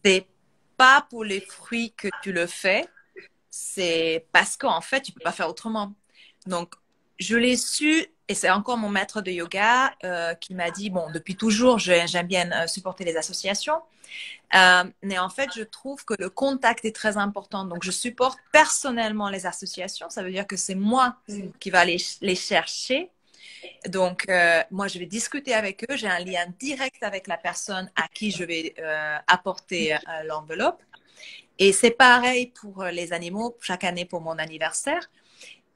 C'est pas pour les fruits que tu le fais, c'est parce qu'en fait, tu peux pas faire autrement. Donc, je l'ai su, et c'est encore mon maître de yoga qui m'a dit, bon, depuis toujours, j'aime bien supporter les associations. Mais en fait, je trouve que le contact est très important. Donc, je supporte personnellement les associations. Ça veut dire que c'est moi qui va les chercher. Donc, moi, je vais discuter avec eux. J'ai un lien direct avec la personne à qui je vais apporter l'enveloppe. Et c'est pareil pour les animaux, chaque année pour mon anniversaire.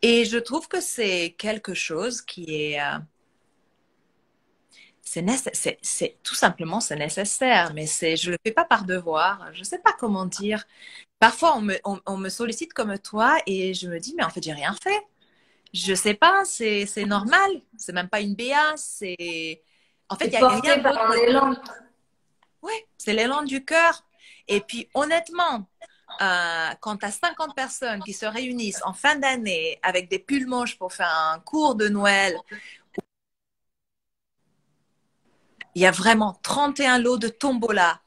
Et je trouve que c'est quelque chose qui est... c'est tout simplement, c'est nécessaire, mais je le fais pas par devoir. Je sais pas comment dire. Parfois, on me sollicite comme toi et je me dis, mais en fait, j'ai rien fait. Je sais pas, c'est normal. C'est même pas une BA. En fait, il y a rien Porté par un d'autre. élan. Oui, c'est l'élan du cœur. Et puis, honnêtement, quand tu as 50 personnes qui se réunissent en fin d'année avec des pulls moches pour faire un cours de Noël, il y a vraiment 31 lots de tombola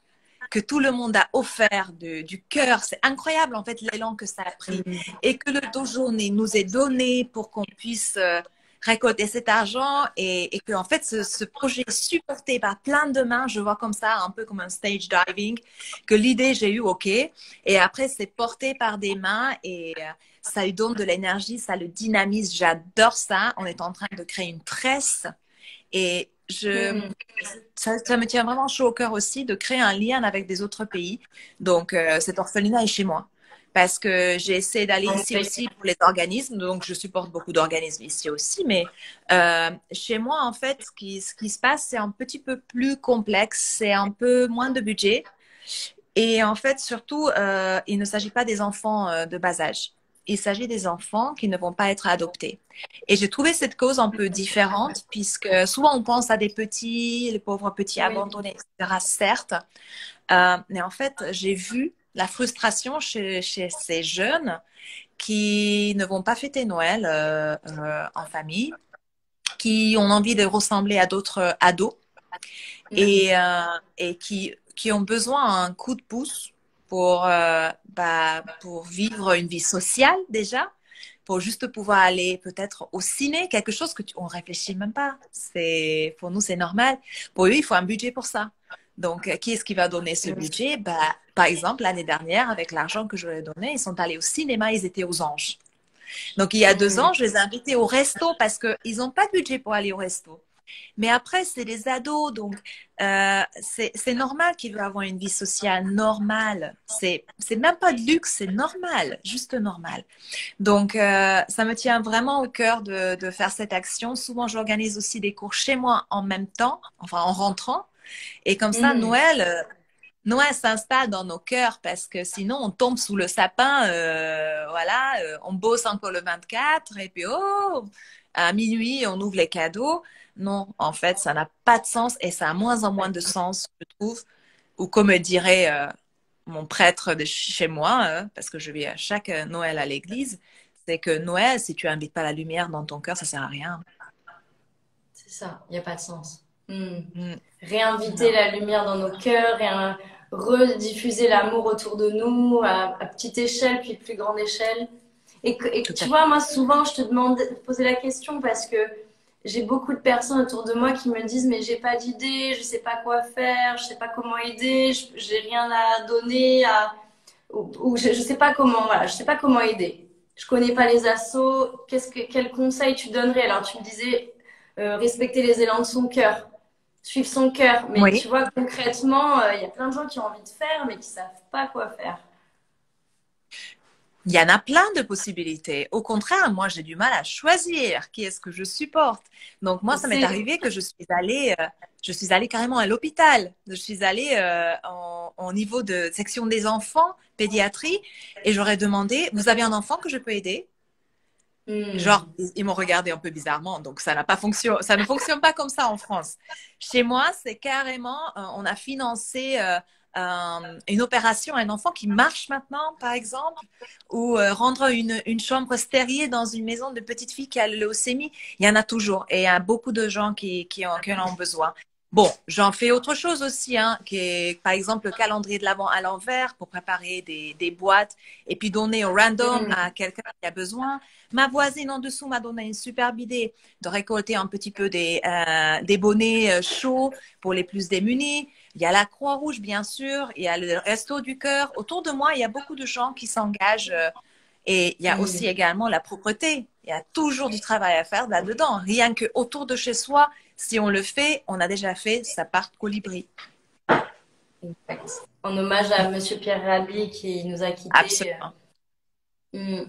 que tout le monde a offert du cœur. C'est incroyable, en fait, l'élan que ça a pris. Et que le dojo nous est donné pour qu'on puisse récolter cet argent et que, en fait, ce projet est supporté par plein de mains. Je vois comme ça, un peu comme un stage diving, que l'idée, j'ai eu, OK. Et après, c'est porté par des mains et ça lui donne de l'énergie, ça le dynamise. J'adore ça. On est en train de créer une presse et ça me tient vraiment chaud au cœur aussi de créer un lien avec des autres pays. Donc, cet orphelinat est chez moi. Parce que j'ai essayé d'aller ici aussi pour les organismes. Donc, je supporte beaucoup d'organismes ici aussi. Mais chez moi, en fait, ce qui se passe, c'est un petit peu plus complexe. C'est un peu moins de budget. Et en fait, surtout, il ne s'agit pas des enfants de bas âge. Il s'agit des enfants qui ne vont pas être adoptés. Et j'ai trouvé cette cause un peu différente, puisque souvent on pense à des petits, les pauvres petits abandonnés, etc., certes. Mais en fait, j'ai vu la frustration chez ces jeunes qui ne vont pas fêter Noël en famille, qui ont envie de ressembler à d'autres ados et qui ont besoin d'un coup de pouce pour vivre une vie sociale déjà, pour juste pouvoir aller peut-être au ciné, quelque chose que on réfléchit même pas. Pour nous, c'est normal. Pour eux, il faut un budget pour ça. Donc, qui est-ce qui va donner ce budget? Par exemple, l'année dernière, avec l'argent que je leur ai donné, ils sont allés au cinéma, ils étaient aux Anges. Donc, il y a 2 ans, je les ai invités au resto parce qu'ils n'ont pas de budget pour aller au resto. Mais après, c'est les ados, donc c'est normal qu'ils veulent avoir une vie sociale normale. C'est même pas de luxe, c'est normal, juste normal. Donc, ça me tient vraiment au cœur de faire cette action. Souvent, j'organise aussi des cours chez moi en même temps, enfin en rentrant. Et comme ça, Hmm. Noël s'installe dans nos cœurs parce que sinon, on tombe sous le sapin. Voilà, on bosse encore le 24 et puis, oh, à minuit, on ouvre les cadeaux. Non, en fait, ça n'a pas de sens et ça a moins en moins de sens, je trouve. Ou comme dirait mon prêtre de chez moi, parce que je vais à chaque Noël à l'église, c'est que Noël, si tu invites pas la lumière dans ton cœur, ça sert à rien. C'est ça, il n'y a pas de sens. Hmm. Mm, Réinviter non, la lumière dans nos cœurs, rediffuser l'amour autour de nous à petite échelle, puis plus grande échelle. Et tout tu à vois, fait. moi, souvent, je te demande de poser la question parce que j'ai beaucoup de personnes autour de moi qui me disent, mais j'ai pas d'idée, je sais pas quoi faire, je sais pas comment aider, j'ai rien à donner, ou je sais pas comment, voilà, je sais pas comment aider. Je connais pas les assos. Quel conseil tu donnerais? Alors, tu me disais, respecter les élans de son cœur, suivre son cœur. Mais tu Oui. vois, concrètement, il y a plein de gens qui ont envie de faire, mais qui savent pas quoi faire. Il y en a plein de possibilités. Au contraire, moi, j'ai du mal à choisir qui est-ce que je supporte. Donc, moi, Je ça m'est sais. arrivé que je suis allée carrément à l'hôpital. Je suis allée au niveau de section des enfants, pédiatrie, et j'aurais demandé, vous avez un enfant que je peux aider? Genre, Hmm. ils m'ont regardé un peu bizarrement, donc ça n'a pas fonctionné, ça ne fonctionne pas comme ça en France. Chez moi, c'est carrément, on a financé une opération à un enfant qui marche maintenant, par exemple, ou rendre une chambre stérile dans une maison de petite fille qui a le leucémie. Il y en a toujours, et il y a beaucoup de gens qui en ont besoin. Bon, j'en fais autre chose aussi, hein, qui est par exemple le calendrier de l'Avent à l'envers pour préparer des boîtes et puis donner au random Hmm. à quelqu'un qui a besoin. Ma voisine en dessous m'a donné une superbe idée de récolter un petit peu des bonnets chauds pour les plus démunis. Il y a la Croix-Rouge, bien sûr. Il y a le Resto du Cœur. Autour de moi, il y a beaucoup de gens qui s'engagent. Et il y a aussi Hmm. également la propreté. Il y a toujours du travail à faire là-dedans. Rien que autour de chez soi, si on le fait, on a déjà fait sa part colibri. Exact. En hommage à Monsieur Pierre Rabhi qui nous a quittés. Absolument, Hmm.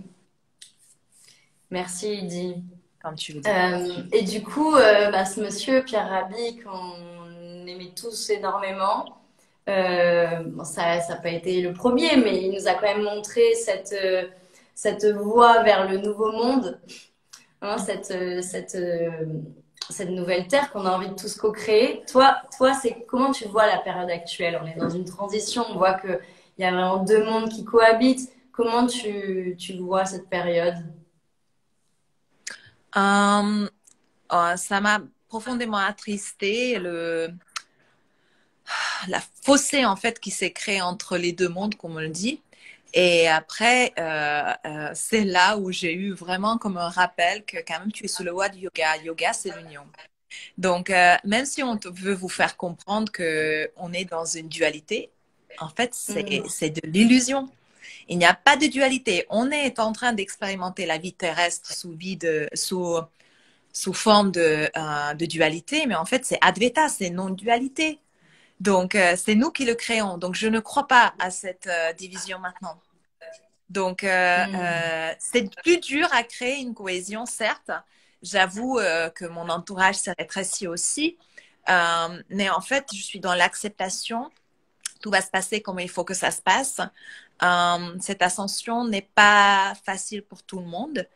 Merci, Lydie. comme tu le dis. Et du coup, bah, ce monsieur Pierre Rabhi qu'on aimait tous énormément, bon, ça n'a pas été le premier, mais il nous a quand même montré cette voie vers le nouveau monde, hein, cette nouvelle terre qu'on a envie de tous co-créer. Toi, c'est comment tu vois la période actuelle? On est dans une transition, on voit qu'il y a vraiment deux mondes qui cohabitent. Comment tu vois cette période? Euh, Ça m'a profondément attristé la fossé en fait qui s'est créée entre les deux mondes, comme on le dit. Et après, c'est là où j'ai eu vraiment comme un rappel que quand même tu es sous le loi du yoga. Yoga, c'est l'union. Donc, même si veut vous faire comprendre que on est dans une dualité, en fait, Hmm. c'est de l'illusion. Il n'y a pas de dualité. On est en train d'expérimenter la vie terrestre sous forme de dualité, mais en fait, c'est Advaita, c'est non-dualité. Donc, c'est nous qui le créons. Donc, je ne crois pas à cette division maintenant. Donc, Hmm. c'est plus dur à créer une cohésion, certes. J'avoue que mon entourage s'est rétréci aussi. Mais en fait, je suis dans l'acceptation. Tout va se passer comme il faut que ça se passe. Cette ascension n'est pas facile pour tout le monde.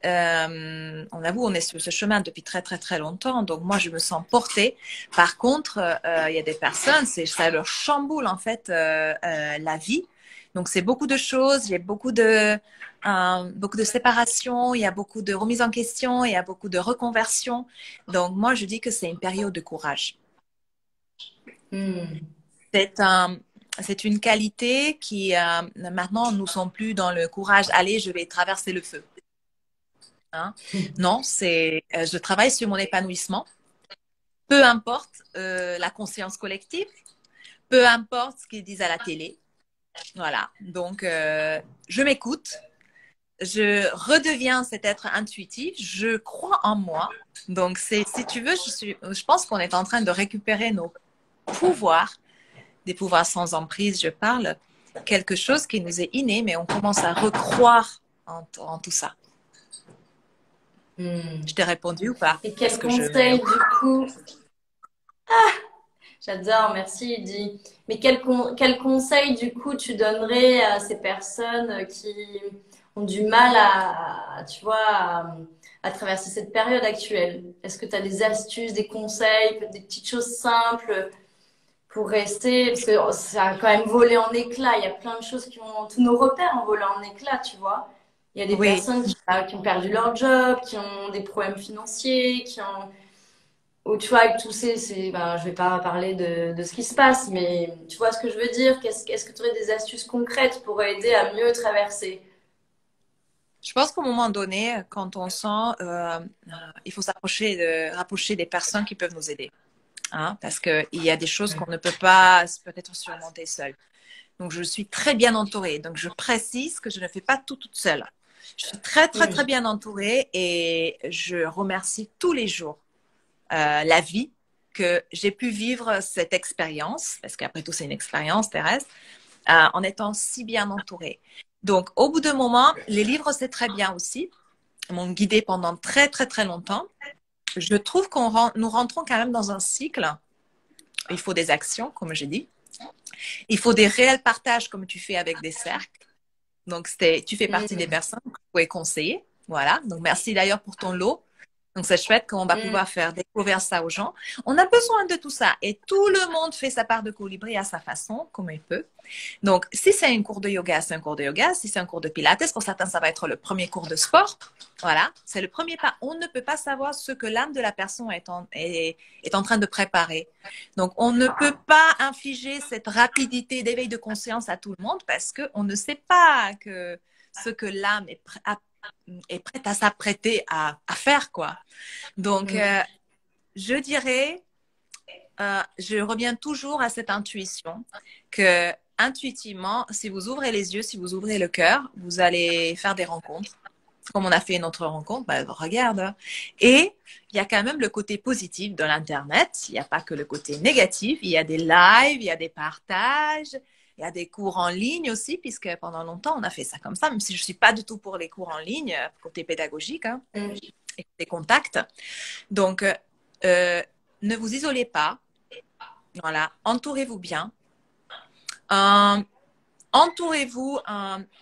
On avoue, on est sur ce chemin depuis très très très longtemps, donc moi je me sens portée. Par contre, il y a des personnes, ça leur chamboule en fait la vie. Donc c'est beaucoup de choses, il y a beaucoup de séparation, il y a beaucoup de remise en question, il y a beaucoup de reconversion. Donc moi je dis que c'est une période de courage. Hmm. C'est un, c'est une qualité qui maintenant nous sommes plus dans le courage. Allez, je vais traverser le feu. Hein. Non, je travaille sur mon épanouissement. Peu importe la conscience collective, peu importe ce qu'ils disent à la télé. Voilà. Donc je m'écoute je redeviens cet être intuitif, je crois en moi. Donc, si tu veux, je pense qu'on est en train de récupérer nos pouvoirs, des pouvoirs sans emprise, je parle, quelque chose qui nous est inné, mais on commence à recroire en tout ça. Je t'ai répondu ou pas? Et quel conseil, du coup? Ah, j'adore, merci, Lydie. Mais quel conseil, du coup, tu donnerais à ces personnes qui ont du mal tu vois, à traverser cette période actuelle? Est-ce que tu as des astuces, des conseils, des petites choses simples pour rester? Parce que ça a quand même volé en éclats. Il y a plein de choses tous nos repères ont volé en éclats, tu vois. Il y a des Oui. personnes qui ont perdu leur job, qui ont des problèmes financiers, ou tu vois, avec tous ben, je vais pas parler de ce qui se passe, mais tu vois ce que je veux dire? Est-ce que tu aurais des astuces concrètes pour aider à mieux traverser? Je pense qu'au moment donné, quand on sent, il faut rapprocher des personnes qui peuvent nous aider. Hein, parce qu'il y a des choses qu'on ne peut pas peut-être surmonter seul. Donc, je suis très bien entourée. Donc, je précise que je ne fais pas tout toute seule. Je suis très, très, très bien entourée et je remercie tous les jours la vie que j'ai pu vivre cette expérience, parce qu'après tout, c'est une expérience terrestre, en étant si bien entourée. Donc, au bout d'un moment, les livres, c'est très bien aussi. Ils m'ont guidée pendant très, très, très longtemps. Je trouve nous rentrons quand même dans un cycle. Il faut des actions, comme j'ai dit. Il faut des réels partages, comme tu fais avec des cercles. Donc, tu fais partie des personnes que vous pouvez conseiller. Voilà. Donc, merci d'ailleurs pour ton lot. Donc, c'est chouette qu'on va pouvoir faire découvrir ça aux gens. On a besoin de tout ça. Et tout le monde fait sa part de colibri à sa façon, comme il peut. Donc, si c'est un cours de yoga, c'est un cours de yoga. Si c'est un cours de pilates, pour certains, ça va être le premier cours de sport. Voilà. C'est le premier pas. On ne peut pas savoir ce que l'âme de la personne est en train de préparer. Donc, on ne peut pas infliger cette rapidité d'éveil de conscience à tout le monde parce qu'on ne sait pas ce que l'âme est prête à s'apprêter à faire, quoi. Donc, je dirais, je reviens toujours à cette intuition que intuitivement, si vous ouvrez les yeux, si vous ouvrez le cœur, vous allez faire des rencontres. Comme on a fait notre rencontre, bah, regarde. Et il y a quand même le côté positif de l'Internet. Il n'y a pas que le côté négatif. Il y a des lives, il y a des partages, il y a des cours en ligne aussi, puisque pendant longtemps, on a fait ça comme ça, même si je ne suis pas du tout pour les cours en ligne, côté pédagogique, hein, et des contacts. Donc, ne vous isolez pas. Voilà, entourez-vous bien. Entourez-vous,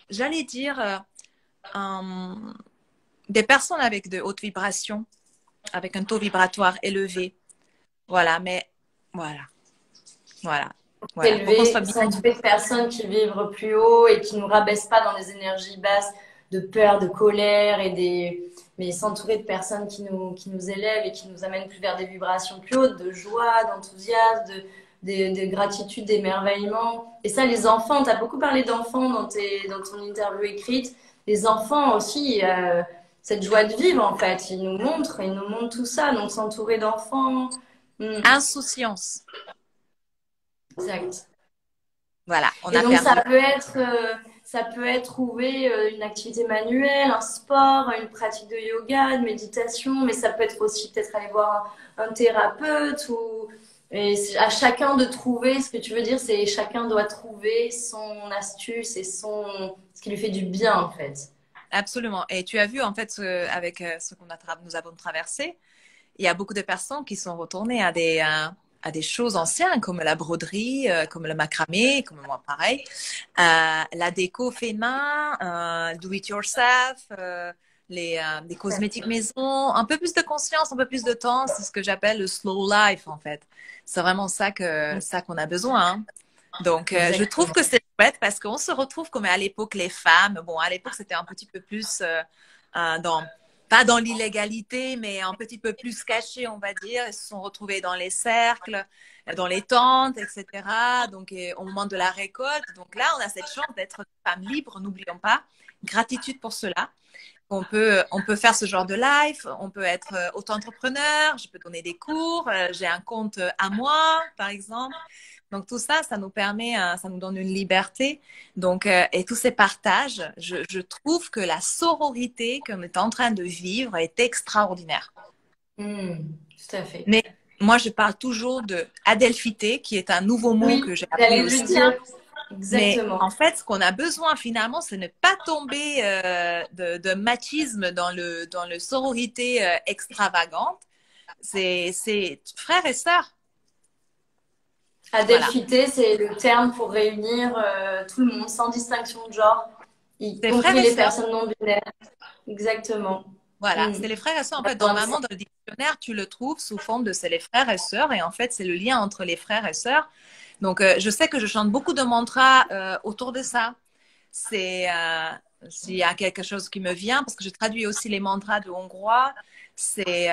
j'allais dire, des personnes avec de hautes vibrations, avec un taux vibratoire élevé. Voilà, mais voilà. Élevé, s'entourer de personnes qui vibrent plus haut et qui ne nous rabaissent pas dans des énergies basses de peur, de colère mais s'entourer de personnes qui nous élèvent et qui nous amènent plus vers des vibrations plus hautes, de joie, d'enthousiasme, de gratitude, d'émerveillement. Et ça, les enfants, tu as beaucoup parlé d'enfants dans ton interview écrite. Les enfants aussi, cette joie de vivre, en fait, ils nous montrent tout ça. Donc, s'entourer d'enfants. Insouciance. Exact. Voilà, et donc, ça peut être trouver une activité manuelle, un sport, une pratique de yoga, de méditation, mais ça peut être aussi peut-être aller voir un thérapeute et c'est à chacun de trouver, ce que tu veux dire, c'est chacun doit trouver son astuce et ce qui lui fait du bien, en fait. Absolument. Et tu as vu, en fait, avec ce nous avons traversé, il y a beaucoup de personnes qui sont retournées à des choses anciennes, comme la broderie, comme le macramé, comme moi, pareil. La déco fait main, do it yourself, les cosmétiques maison, un peu plus de conscience, un peu plus de temps. C'est ce que j'appelle le slow life, en fait. C'est vraiment ça qu'on a besoin. Hein. Donc, je trouve que c'est chouette parce qu'on se retrouve comme à l'époque, les femmes. Bon, à l'époque, c'était un petit peu plus pas dans l'illégalité, mais un petit peu plus caché, on va dire. Elles se sont retrouvées dans les cercles, dans les tentes, etc. Donc, au moment de la récolte. Donc là, on a cette chance d'être des femmes libres, n'oublions pas. Gratitude pour cela. On peut faire ce genre de live, on peut être auto-entrepreneur, je peux donner des cours, j'ai un compte à moi, par exemple. Donc tout ça, ça nous permet, ça nous donne une liberté. Donc, et tous ces partages, je trouve que la sororité qu'on est en train de vivre est extraordinaire. Tout à fait. Mais moi, je parle toujours de adelphité, qui est un nouveau mot Oui, que j'ai appris j'allais le aussi. dire. Mais en Exactement. fait, ce qu'on a besoin finalement, c'est ne pas tomber de machisme dans le sororité extravagante. C'est frères et sœurs. Voilà. Adelphité, c'est le terme pour réunir tout le monde sans distinction de genre, y C'est frères compris et les sœurs. personnes non binaires. Exactement. Voilà, Hmm. c'est les frères et sœurs. En On a fait, besoin de ça. normalement, dans le dictionnaire, tu le trouves sous forme de c'est les frères et sœurs. Et en fait, c'est le lien entre les frères et sœurs. Donc, je sais que je chante beaucoup de mantras autour de ça. C'est s'il y a quelque chose qui me vient, parce que je traduis aussi les mantras de hongrois, c'est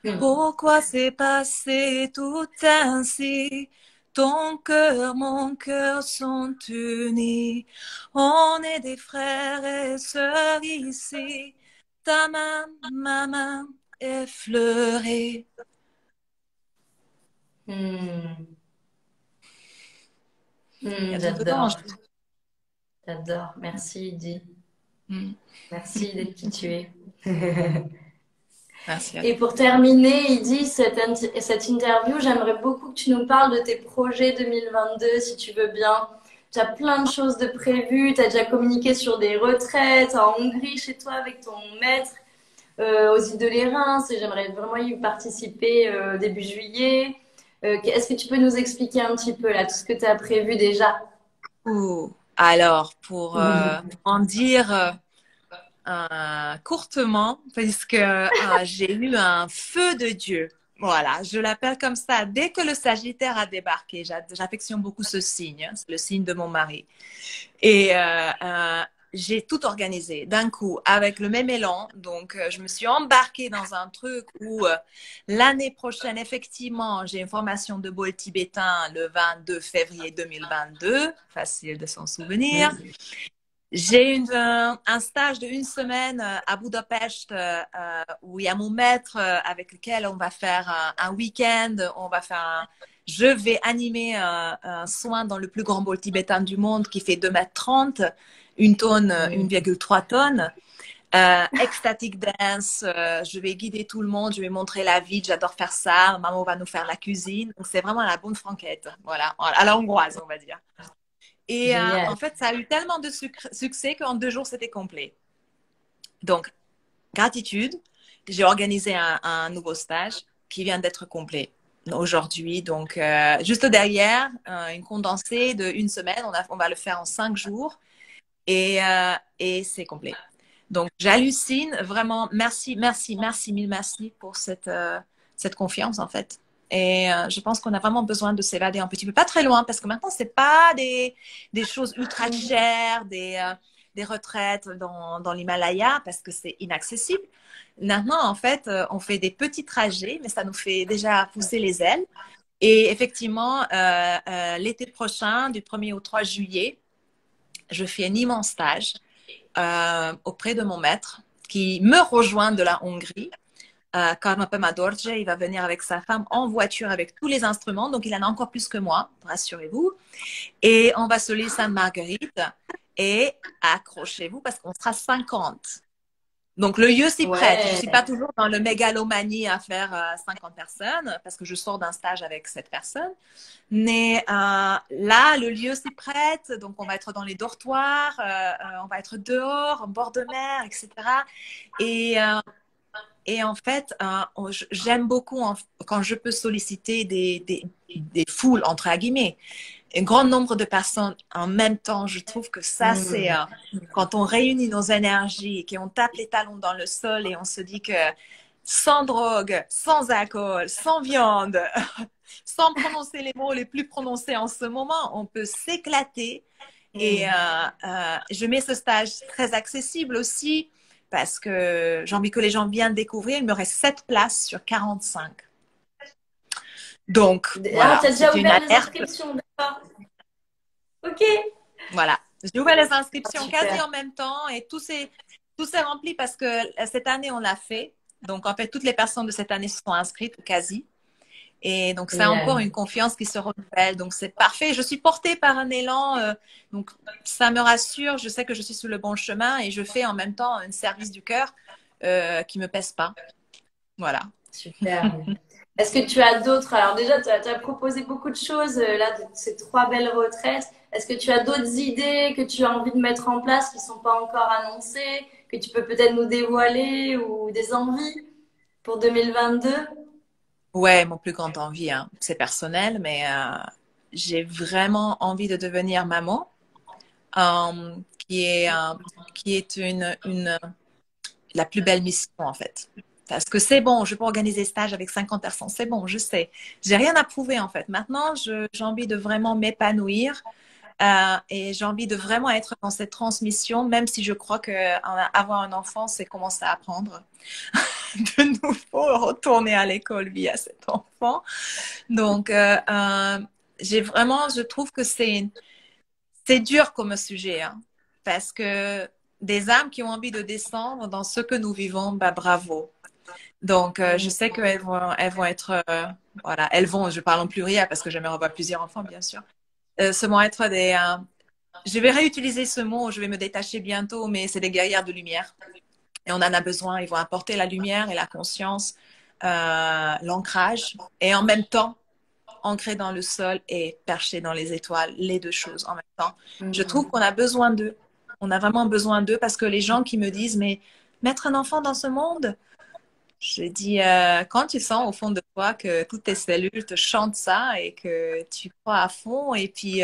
Hmm. pourquoi c'est passé tout ainsi? Ton cœur, mon cœur sont unis. On est des frères et sœurs ici. Ta main, ma main effleurée. Hmm. Il y a tout dedans. J'adore. J'adore. Merci, Idi. Mm. Merci d'être qui tu es. Merci à Et toi. pour terminer, Idi, cette interview, j'aimerais beaucoup que tu nous parles de tes projets 2022, si tu veux bien. Tu as plein de choses de prévues. Tu as déjà communiqué sur des retraites en Hongrie chez toi avec ton maître, aux îles de l'Érins. Et j'aimerais vraiment y participer début juillet. Est-ce que tu peux nous expliquer un petit peu là tout ce que tu as prévu déjà? Ouh. Alors, pour en dire courtement, puisque j'ai eu un feu de Dieu. Voilà, je l'appelle comme ça. Dès que le Sagittaire a débarqué, j'affectionne beaucoup ce signe, hein, c'est le signe de mon mari. Et j'ai tout organisé d'un coup avec le même élan. Donc, je me suis embarquée dans un truc où l'année prochaine, effectivement, j'ai une formation de bol tibétain le 22 février 2022. Facile de s'en souvenir. J'ai un stage de une semaine à Budapest où il y a mon maître avec lequel on va faire un week-end. Je vais animer un soin dans le plus grand bol tibétain du monde qui fait 2,30 m, une tonne, 1,3 tonnes. Ecstatic dance, je vais guider tout le monde, je vais montrer la vie, j'adore faire ça. Maman va nous faire la cuisine. Donc c'est vraiment la bonne franquette, voilà, à la hongroise, on va dire. Et en Génial. fait, ça a eu tellement de succès qu'en 2 jours, c'était complet. Donc, gratitude. J'ai organisé un nouveau stage qui vient d'être complet aujourd'hui. Donc, juste derrière, une condensée de une semaine. On va le faire en 5 jours et c'est complet. Donc, j'hallucine vraiment. Merci, merci, merci, mille merci pour cette confiance, en fait. Et je pense qu'on a vraiment besoin de s'évader un petit peu, pas très loin, parce que maintenant, c'est pas des choses ultra chères, des retraites dans l'Himalaya, parce que c'est inaccessible. Maintenant, en fait, on fait des petits trajets, mais ça nous fait déjà pousser les ailes. Et effectivement, l'été prochain, du 1er au 3 juillet, je fais un immense stage auprès de mon maître qui me rejoint de la Hongrie. Karma Pemadorje, il va venir avec sa femme en voiture avec tous les instruments, donc il en a encore plus que moi, rassurez-vous. Et on va sur l'île Sainte-Marguerite et accrochez-vous parce qu'on sera 50. Donc le lieu s'y prête. Je ne suis Ouais. pas toujours dans le mégalomanie à faire 50 personnes parce que je sors d'un stage avec cette personne. Mais là, le lieu s'y prête. Donc on va être dans les dortoirs, on va être dehors, en bord de mer, etc. Et en fait, j'aime beaucoup quand je peux solliciter des foules, entre guillemets, un grand nombre de personnes en même temps. Je trouve que ça, c'est quand on réunit nos énergies et qu'on tape les talons dans le sol et on se dit que sans drogue, sans alcool, sans viande, sans prononcer les mots les plus prononcés en ce moment, on peut s'éclater. Et je mets ce stage très accessible aussi parce que j'ai envie que les gens viennent découvrir. Il me reste 7 places sur 45. Donc, Ah, voilà, t'as déjà c'était une ouvert les alerte. inscriptions, d'accord. Ok. Voilà. J'ai ouvert les inscriptions quasi Super. en même temps et tout s'est rempli parce que cette année, on l'a fait. Donc, en fait, toutes les personnes de cette année se sont inscrites, quasi. Et donc, c'est encore Génial. une confiance qui se renouvelle. Donc, c'est parfait. Je suis portée par un élan. Donc, ça me rassure. Je sais que je suis sur le bon chemin et je fais en même temps un service du cœur qui me pèse pas. Voilà. Super. Est-ce que tu as d'autres... Alors déjà, tu as proposé beaucoup de choses, là, de ces 3 belles retraites. Est-ce que tu as d'autres idées que tu as envie de mettre en place qui ne sont pas encore annoncées, que tu peux peut-être nous dévoiler ou des envies pour 2022? Ouais, mon plus grande envie, hein, c'est personnel, mais j'ai vraiment envie de devenir maman, euh, qui est, euh, qui est la plus belle mission, en fait. Parce que c'est bon, je peux organiser des stages avec 50 personnes, c'est bon, je sais. J'ai rien à prouver, en fait. Maintenant, j'ai envie de vraiment m'épanouir et j'ai envie de vraiment être dans cette transmission, même si je crois que avoir un enfant, c'est commencer à apprendre de nouveau, retourner à l'école via cet enfant. Donc, j'ai vraiment, je trouve que c'est dur comme sujet, hein, parce que des âmes qui ont envie de descendre dans ce que nous vivons, bah, bravo. Donc, je sais qu'elles vont être, voilà, elles vont, je parle en pluriel parce que j'aimerais avoir plusieurs enfants, bien sûr. Ce vont être je vais réutiliser ce mot, je vais me détacher bientôt, mais c'est des guerrières de lumière. Et on en a besoin, ils vont apporter la lumière et la conscience, l'ancrage, et en même temps, ancré dans le sol et perché dans les étoiles, les deux choses en même temps. Je trouve qu'on a besoin d'eux. On a vraiment besoin d'eux parce que les gens qui me disent, mais mettre un enfant dans ce monde, je dis, quand tu sens au fond de toi que toutes tes cellules te chantent ça et que tu crois à fond et puis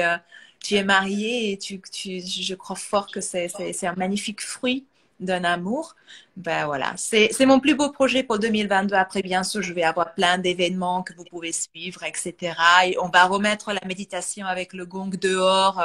tu es marié et je crois fort que c'est un magnifique fruit d'un amour, ben voilà, c'est mon plus beau projet pour 2022. Après, bien sûr, je vais avoir plein d'événements que vous pouvez suivre, etc. Et on va remettre la méditation avec le gong dehors,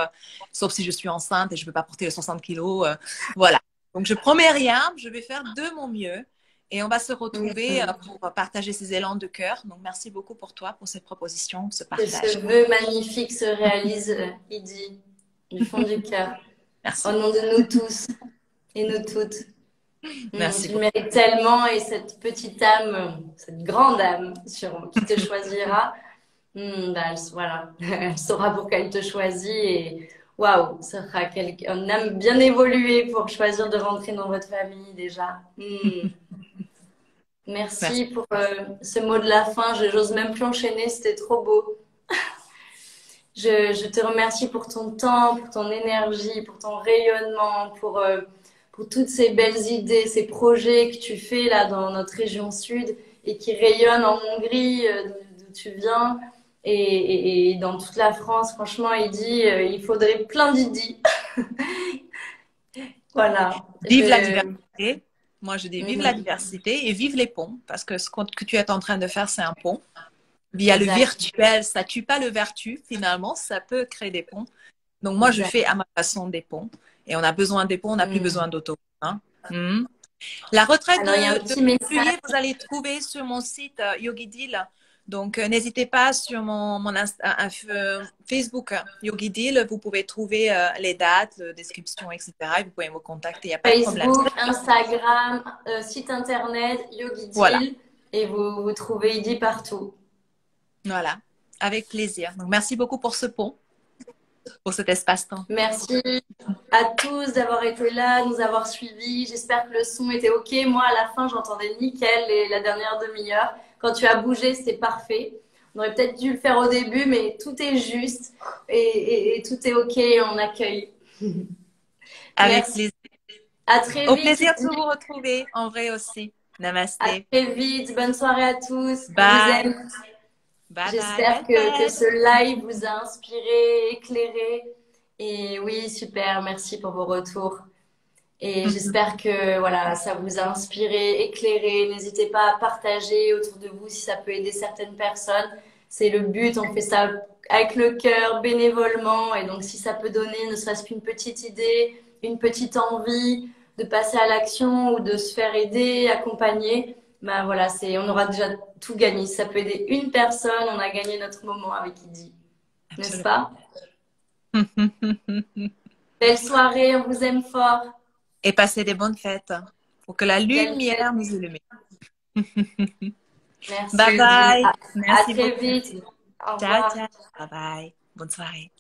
sauf si je suis enceinte et je ne peux pas porter les 60 kilos. Voilà. Donc, je promets rien, je vais faire de mon mieux. Et on va se retrouver pour partager ces élans de cœur. Donc, merci beaucoup pour toi, pour cette proposition, ce Que ce partage. vœu magnifique se réalise, Idy, du fond du cœur, au Merci. nom de nous tous et nous toutes. Merci Tu le beaucoup. mérites tellement et cette petite âme, cette grande âme qui te choisira, bah, voilà, elle saura pourquoi elle te choisit et waouh, ça sera une âme bien évoluée pour choisir de rentrer dans votre famille déjà. Merci. Merci pour ce mot de la fin. J'ose même plus enchaîner, c'était trop beau. Je te remercie pour ton temps, pour ton énergie, pour ton rayonnement, pour toutes ces belles idées, ces projets que tu fais là dans notre région sud et qui rayonnent en Hongrie, d'où tu viens, et dans toute la France. Franchement, il faudrait plein d'idées. Voilà. Vive la diversité. Moi, je dis vive la Mhm. diversité et vive les ponts. Parce que ce que tu es en train de faire, c'est un pont. Via le Exact. virtuel, ça tue pas le vertu. Finalement, ça peut créer des ponts. Donc, moi, je Exact. fais à ma façon des ponts. Et on a besoin des ponts, on n'a plus Mhm. besoin d'auto. Hein. Mhm. La retraite Alors, il y a un de petit message. juillet, vous allez trouver sur mon site Yogi Deal. Donc, n'hésitez pas sur Facebook Yogi Deal. Vous pouvez trouver les dates, la description, etc. Et vous pouvez me contacter, il n'y a pas de problème. Facebook, Instagram, site internet, Yogi Voilà, Deal, et vous trouvez Idy partout. voilà, avec plaisir. Donc, merci beaucoup pour ce pont, pour cet espace-temps. Merci à tous d'avoir été là, de nous avoir suivis. J'espère que le son était OK. Moi, à la fin, j'entendais nickel la dernière demi-heure. Quand tu as bougé, c'était parfait. On aurait peut-être dû le faire au début, mais tout est juste et tout est OK. On accueille. Avec Merci. plaisir. À très Au vite, plaisir de Idy. vous retrouver, en vrai aussi. À Namasté. très vite. Bonne soirée à tous. On vous Bye. aime. Bye bye. J'espère Belle que fête. ce live vous a inspiré, éclairé. Et oui, super, merci pour vos retours. Et j'espère que voilà, ça vous a inspiré, éclairé. N'hésitez pas à partager autour de vous si ça peut aider certaines personnes. C'est le but, on fait ça avec le cœur, bénévolement. Et donc, si ça peut donner ne serait-ce qu'une petite idée, une petite envie de passer à l'action ou de se faire aider, accompagner, ben voilà, on aura déjà tout gagné. Si ça peut aider une personne, on a gagné notre moment avec Idy. N'est-ce Absolument. pas? Belle soirée, on vous aime fort. Et passez des bonnes fêtes. Pour que la Belle fête. lumière nous illumine. Merci. Bye bye. À Merci très beaucoup. vite. Au Ciao, revoir. ciao. Bye bye. Bonne soirée.